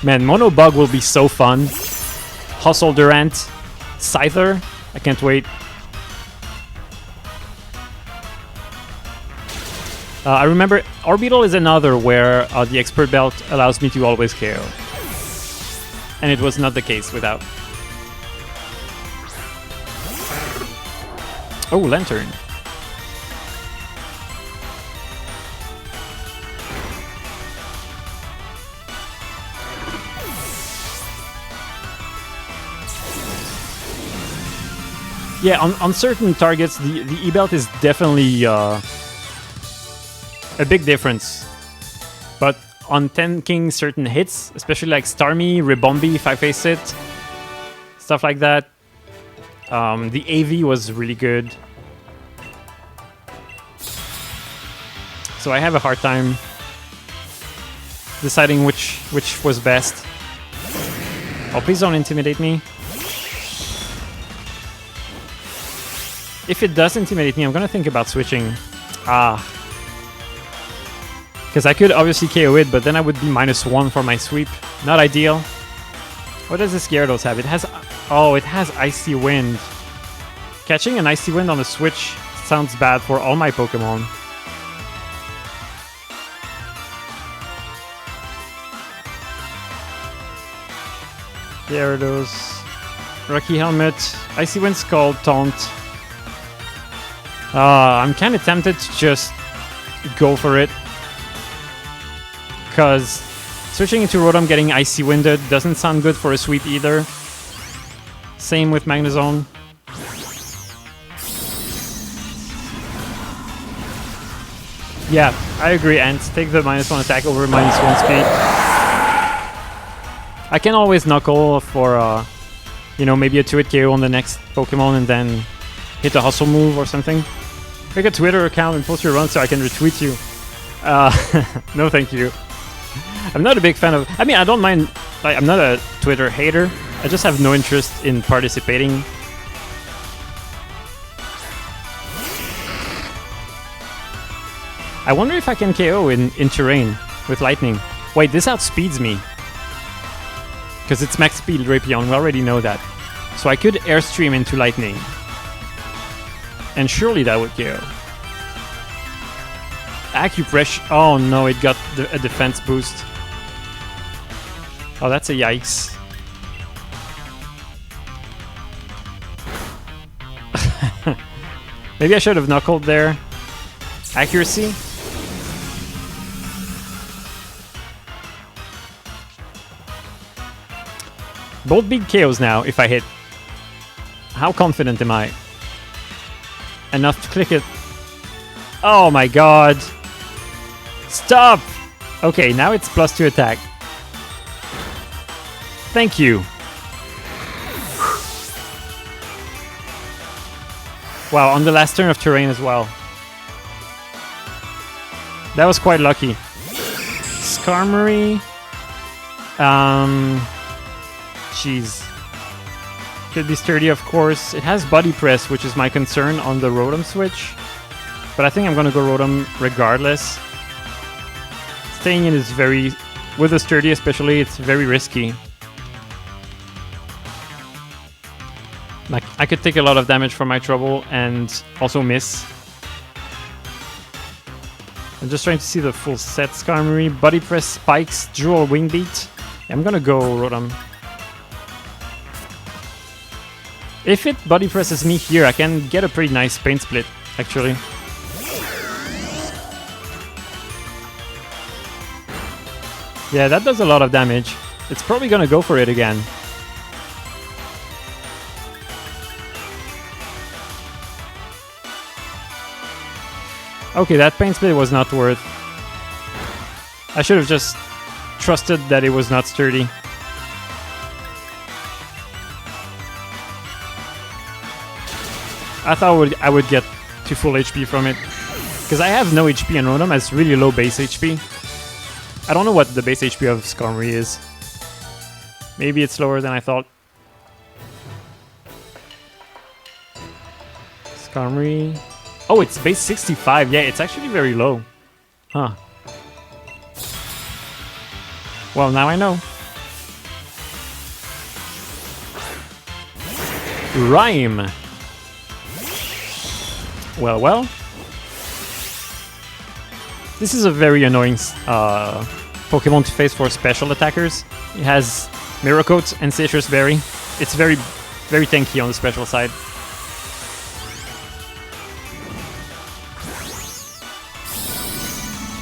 Man, Mono Bug will be so fun. Hustle Durant, Scyther, I can't wait. I remember Orbital is another where the Expert Belt allows me to always KO. And it was not the case without. Oh, Lantern. Yeah, on certain targets, the E-Belt is definitely a big difference. But on tanking certain hits, especially like Starmie, Ribombee, if I face it, stuff like that, the AV was really good. So I have a hard time deciding which was best. Oh, please don't intimidate me. If it does intimidate me, I'm gonna think about switching. Because I could obviously KO it, but then I would be -1 for my sweep. Not ideal. What does this Gyarados have? It has... Oh, it has Icy Wind. Catching an Icy Wind on a switch sounds bad for all my Pokemon. Gyarados. Rocky Helmet. Icy Wind, Scald, Taunt. I'm kind of tempted to just go for it. Because switching into Rotom getting Icy Winded doesn't sound good for a sweep either. Same with Magnezone. Yeah, I agree, Ant. Take the -1 attack over -1 speed. I can always Knuckle for, you know, maybe a 2-hit KO on the next Pokemon and then hit a Hustle move or something. Make a Twitter account and post your run so I can retweet you. No, thank you. I'm not a big fan of... I mean, I don't mind... Like, I'm not a Twitter hater. I just have no interest in participating. I wonder if I can KO in terrain with Lightning. Wait, this outspeeds me. Because it's max speed Drapion, we already know that. So I could Airstream into Lightning. And surely that would KO. Acupressure. Oh no, it got a defense boost. Oh, that's a yikes. Maybe I should have knuckled there. Accuracy. Both big KOs now if I hit. How confident am I? Enough to click it. Oh my god. Stop! Okay, now it's +2 attack. Thank you. Wow, on the last turn of terrain as well. That was quite lucky. Skarmory. Jeez. Could be sturdy, of course. It has Body Press, which is my concern on the Rotom switch. But I think I'm gonna go Rotom regardless. Staying in is very... With the sturdy especially, it's very risky. Like, I could take a lot of damage from my trouble and also miss. I'm just trying to see the full set. Skarmory, Body Press, Spikes, Dual Wing Beat. Yeah, I'm gonna go Rotom. If it Body Presses me here, I can get a pretty nice Pain Split, actually. Yeah, that does a lot of damage. It's probably gonna go for it again. Okay, that Pain Split was not worth. I should have just trusted that it was not sturdy. I thought I would get to full HP from it. Because I have no HP and Rotom has really low base HP. I don't know what the base HP of Skarmory is. Maybe it's lower than I thought. Skarmory... Oh, it's base 65. Yeah, it's actually very low. Huh. Well, now I know. Rhyme. Well, well. This is a very annoying Pokemon to face for special attackers. It has Mirror Coat and Citrus Berry. It's very, very tanky on the special side.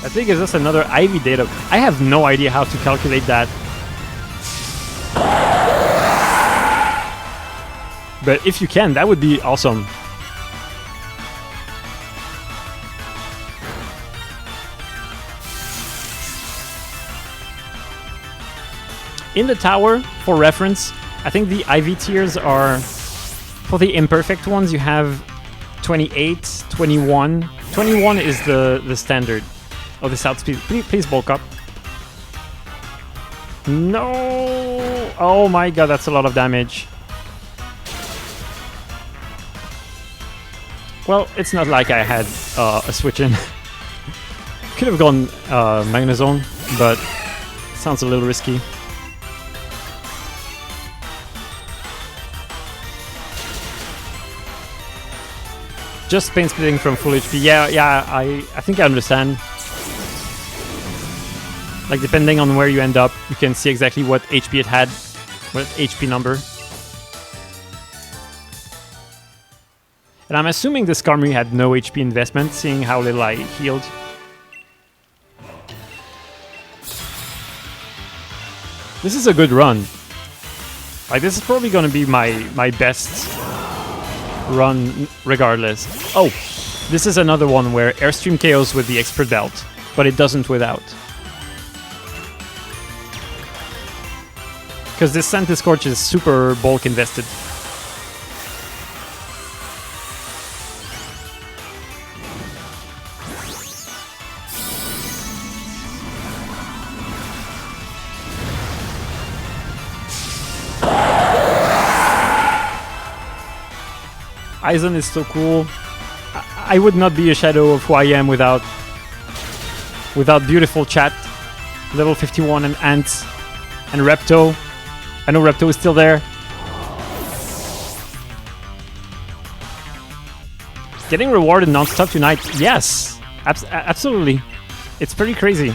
I think it's just another IV data. I have no idea how to calculate that. But if you can, that would be awesome. In the tower, for reference, I think the IV tiers are... For the imperfect ones, you have 28, 21. 21 is the standard. Oh, this outspeed. Please bulk up. No! Oh my god, that's a lot of damage. Well, it's not like I had a switch in. Could have gone Magnezone, but sounds a little risky. Just Pain Splitting from full HP. Yeah, I think I understand. Like, depending on where you end up, you can see exactly what HP it had, what HP number. And I'm assuming the Skarmory had no HP investment, seeing how little I healed. This is a good run. Like, this is probably gonna be my best run regardless. Oh, this is another one where Airstream KOs with the Expert Belt, but it doesn't without. Because this Santa Scorch is super bulk invested. Aizen is so cool. I would not be a shadow of who I am without beautiful chat. Level 51 and Ants and Repto. I know Repto is still there. Getting rewarded non-stop tonight. Yes, absolutely. It's pretty crazy.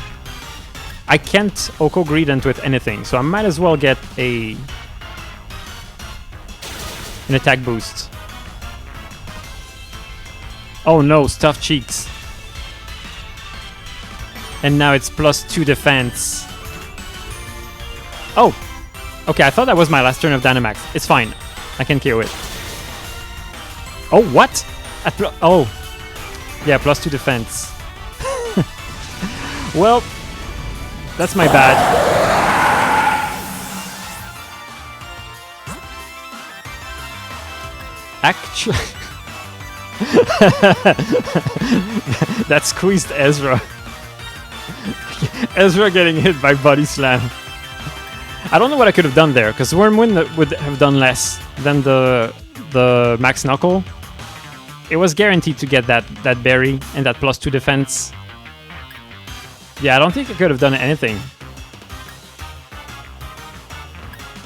I can't Oko Greedent with anything, so I might as well get an attack boost. Oh no, Stuffed Cheeks. And now it's +2 defense. Oh! Okay, I thought that was my last turn of Dynamax. It's fine. I can KO it. Oh, what? Oh. Yeah, +2 defense. Well, that's my bad. Actually... that squeezed Ezra. Ezra getting hit by Body Slam. I don't know what I could have done there, because Wormwind would have done less than the Max Knuckle. It was guaranteed to get that berry and that +2 defense. Yeah, I don't think I could have done anything.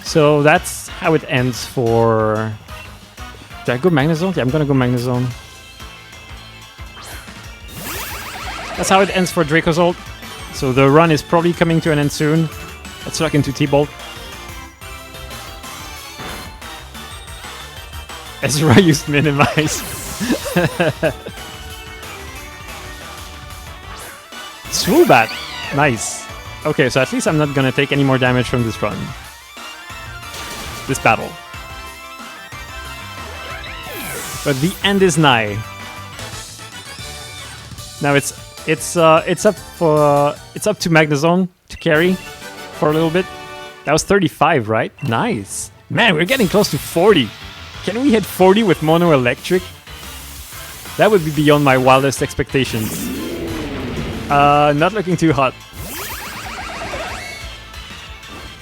So that's how it ends for Did I go Magnezone? Yeah, I'm gonna go Magnezone. That's how it ends for Draco's ult. So the run is probably coming to an end soon. Let's lock into T-Bolt. Ezra used Minimize. Swoobat! Nice. Okay, so at least I'm not gonna take any more damage from this run. This battle. But the end is nigh. Now it's up to Magnezone to carry for a little bit. That was 35, right? Nice. Man, we're getting close to 40. Can we hit 40 with Mono Electric? That would be beyond my wildest expectations. Not looking too hot.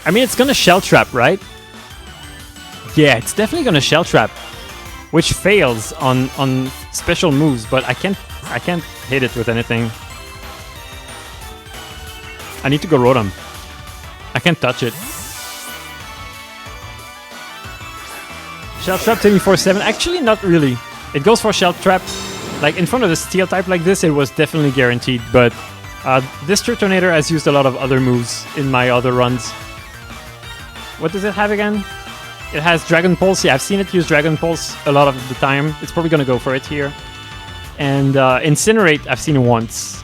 I mean, it's gonna Shell Trap, right? Yeah, it's definitely gonna Shell Trap, which fails on special moves, but I can't hit it with anything. I need to go Rotom. I can't touch it. Shell Trap 24/7? Actually, not really. It goes for Shell Trap. Like, in front of the Steel type like this, it was definitely guaranteed, but this Turtonator has used a lot of other moves in my other runs. What does it have again? It has Dragon Pulse. Yeah, I've seen it use Dragon Pulse a lot of the time. It's probably gonna go for it here. And Incinerate, I've seen it once.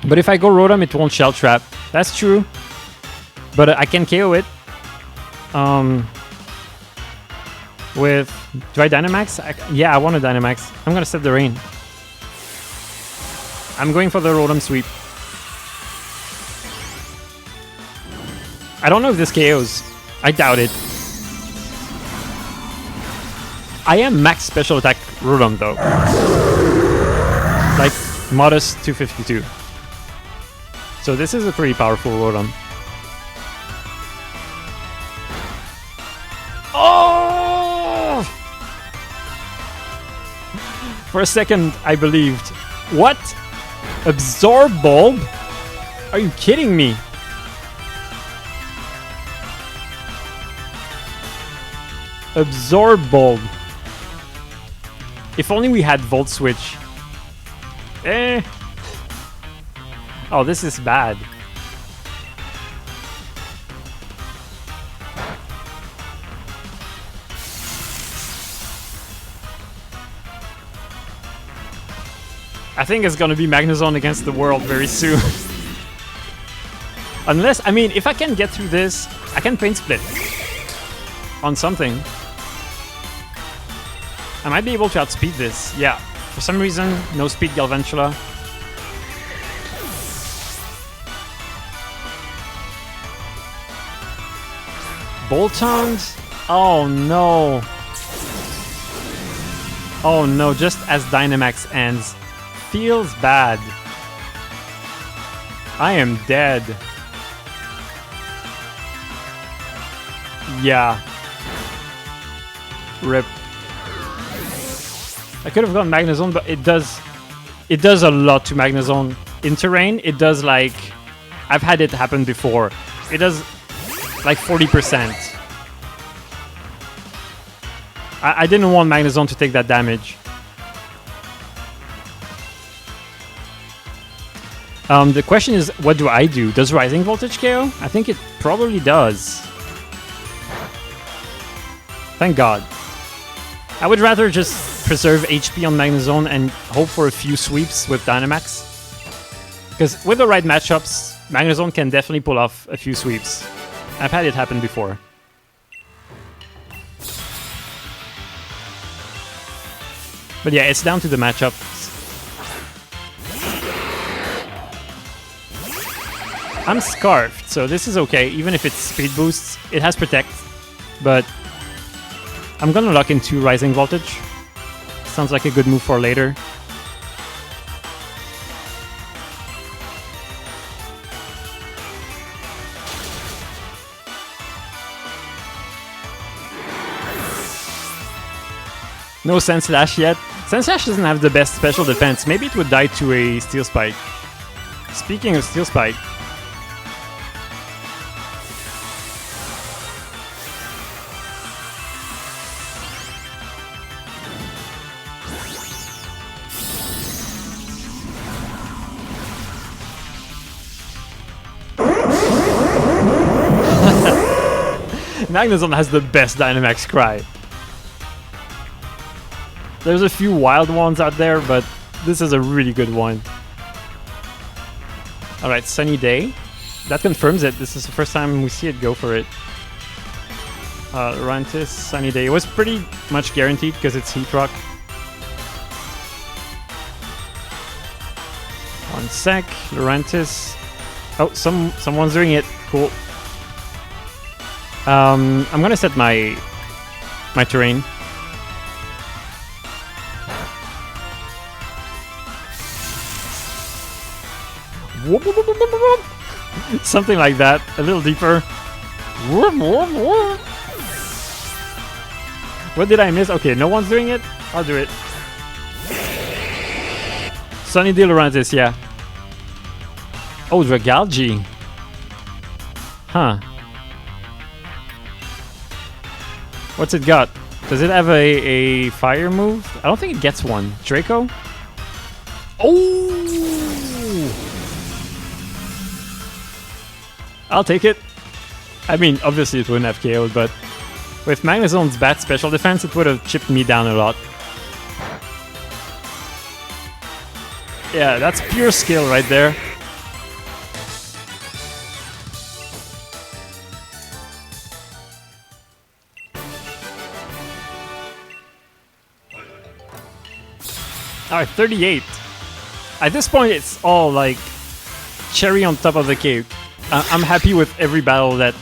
But if I go Rotom, it won't Shell Trap. That's true. But I can KO it. With... Do I Dynamax? Yeah, I want to Dynamax. I'm gonna set the rain. I'm going for the Rotom Sweep. I don't know if this KOs. I doubt it. I am max special attack Rotom though. Like, modest 252. So this is a pretty powerful Rotom. Oh! For a second, I believed. What? Absorb Bulb? Are you kidding me? Absorb Bulb. If only we had Volt Switch. Eh. Oh, this is bad. I think it's gonna be Magnezone against the world very soon. Unless, I mean, if I can get through this, I can Pain Split on something. I might be able to outspeed this. Yeah, for some reason, no speed Galvantula. Boltons? Oh no. Oh no, just as Dynamax ends. Feels bad. I am dead. Yeah. RIP. I could have gone Magnezone, but it does a lot to Magnezone. In terrain, it does like... I've had it happen before. It does like 40%. I didn't want Magnezone to take that damage. The question is, what do I do? Does Rising Voltage KO? I think it probably does. Thank God. I would rather just preserve HP on Magnezone and hope for a few sweeps with Dynamax. Because with the right matchups, Magnezone can definitely pull off a few sweeps. I've had it happen before. But yeah, it's down to the matchups. I'm Scarfed, so this is okay. Even if it's speed boosts, it has Protect. But I'm gonna lock into Rising Voltage. Sounds like a good move for later. No Sandslash yet. Sandslash doesn't have the best special defense. Maybe it would die to a Steel Spike. Speaking of Steel Spike... Magnezone has the best Dynamax cry. There's a few wild ones out there, but this is a really good one. Alright, Sunny Day. That confirms it. This is the first time we see it go for it. Lurantis, Sunny Day. It was pretty much guaranteed because it's Heat Rock. One sec. Lurantis. Oh, someone's doing it. Cool. I'm gonna set my terrain. Something like that. A little deeper. What did I miss? Okay, no one's doing it. I'll do it. Sunny Day Lurantis, yeah. Oh, Dragalge. Huh. What's it got? Does it have a fire move? I don't think it gets one. Draco? Oh! I'll take it. I mean, obviously it wouldn't have KO'd, but with Magnezone's bad special defense, it would have chipped me down a lot. Yeah, that's pure skill right there. Alright, 38. At this point, it's all like cherry on top of the cake. I'm happy with every battle that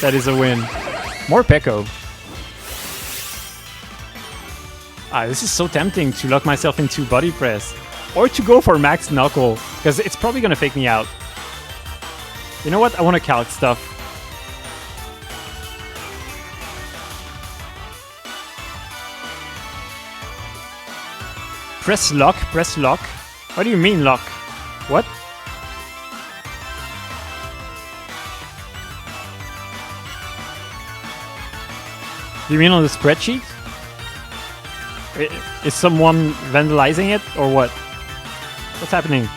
is a win. More Peko. This is so tempting to lock myself into Body Press. Or to go for Max Knuckle, because it's probably going to fake me out. You know what? I want to calc stuff. Press lock, press lock. What do you mean lock? What? Do you mean on the spreadsheet? Is someone vandalizing it or what? What's happening?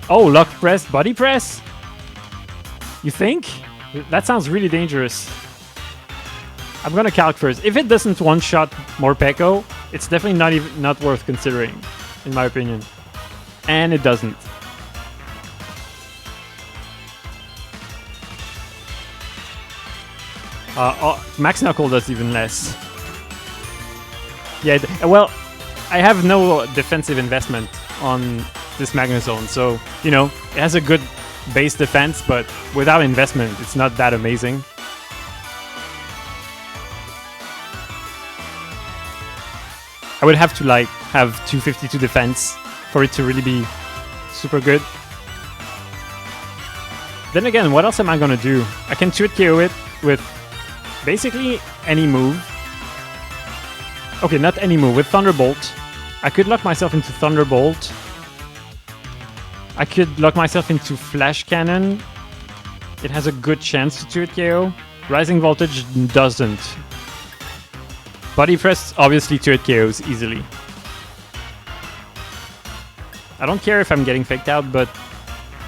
Oh, lock press, body press? You think? That sounds really dangerous. I'm gonna calc first. If it doesn't one-shot Morpeko, it's definitely not worth considering, in my opinion. And it doesn't. Max Knuckle does even less. Yeah, well, I have no defensive investment on this Magnezone, so, you know, it has a good base defense, but without investment, it's not that amazing. I would have to, like, have 252 defense for it to really be super good. Then again, what else am I gonna do? I can 2-hit KO it with basically any move. Okay, not any move, with Thunderbolt. I could lock myself into Thunderbolt. I could lock myself into Flash Cannon. It has a good chance to 2-hit KO. Rising Voltage doesn't. Body Press obviously 2-hit KOs easily. I don't care if I'm getting faked out, but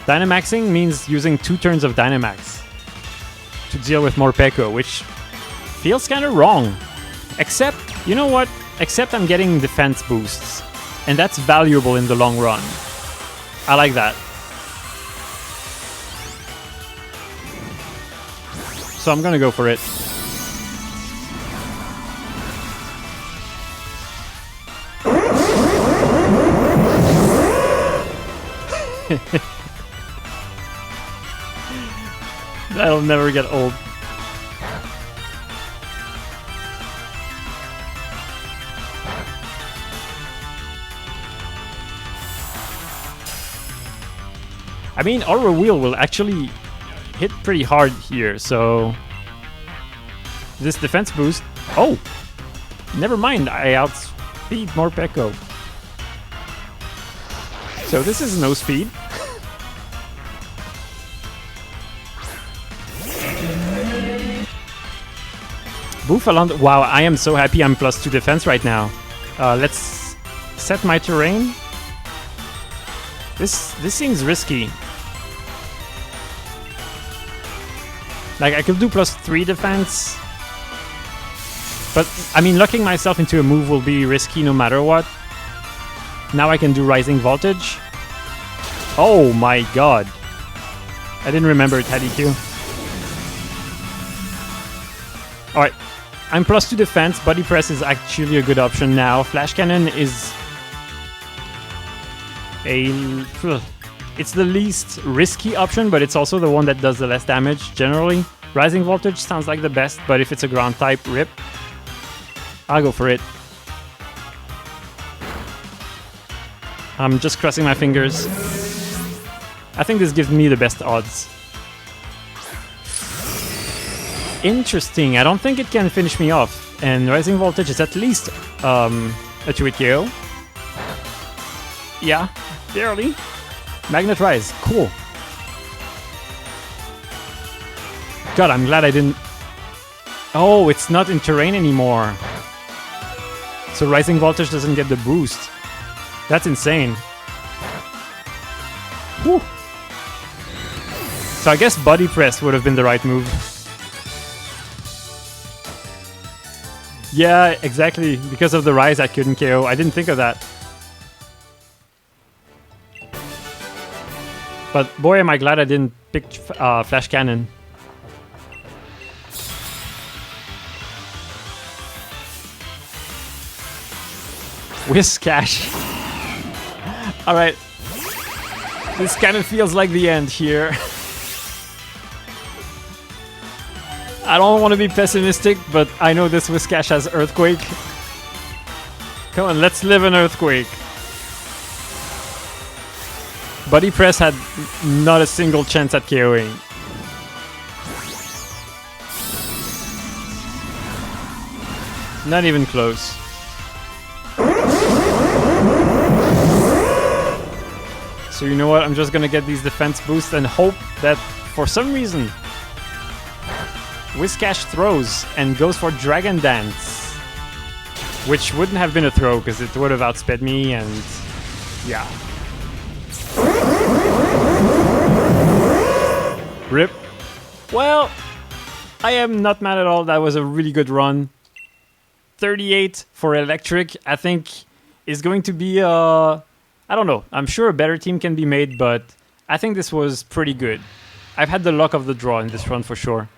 Dynamaxing means using 2 turns of Dynamax to deal with Morpeko, which feels kind of wrong. Except, you know what? Except I'm getting defense boosts, and that's valuable in the long run. I like that. So I'm gonna go for it. That'll never get old. I mean, Aura Wheel will actually hit pretty hard here, so this defense boost. Oh, never mind. I outspeed Morpeko. So this is no speed. Bouffalant. Wow, I am so happy I'm +2 defense right now. Let's set my terrain. This seems risky. Like, I could do +3 defense. But, I mean, locking myself into a move will be risky no matter what. Now I can do Rising Voltage. Oh my god. I didn't remember it had EQ. Alright. I'm +2 defense. Body Press is actually a good option now. Flash Cannon is... It's the least risky option, but it's also the one that does the less damage, generally. Rising Voltage sounds like the best, but if it's a ground type, rip. I'll go for it. I'm just crossing my fingers. I think this gives me the best odds. Interesting. I don't think it can finish me off. And Rising Voltage is at least a 2-hit KO. Yeah, barely. Magnet Rise. Cool. God, I'm glad I didn't... Oh, it's not in terrain anymore. So Rising Voltage doesn't get the boost. That's insane. Whew. So I guess Body Press would have been the right move. Yeah, exactly. Because of the Rise, I couldn't KO. I didn't think of that. But boy, am I glad I didn't pick Flash Cannon. Whiscash. Alright. This kind of feels like the end here. I don't want to be pessimistic, but I know this Whiscash has Earthquake. Come on, let's live an Earthquake. Body Press had not a single chance at KOing. Not even close. So you know what, I'm just gonna get these defense boosts and hope that for some reason Whiscash throws and goes for Dragon Dance. Which wouldn't have been a throw because it would have outsped me and yeah. Rip. Well, I am not mad at all. That was a really good run. 38 for Electric, I think, is going to be I don't know. I'm sure a better team can be made, but I think this was pretty good. I've had the luck of the draw in this run for sure.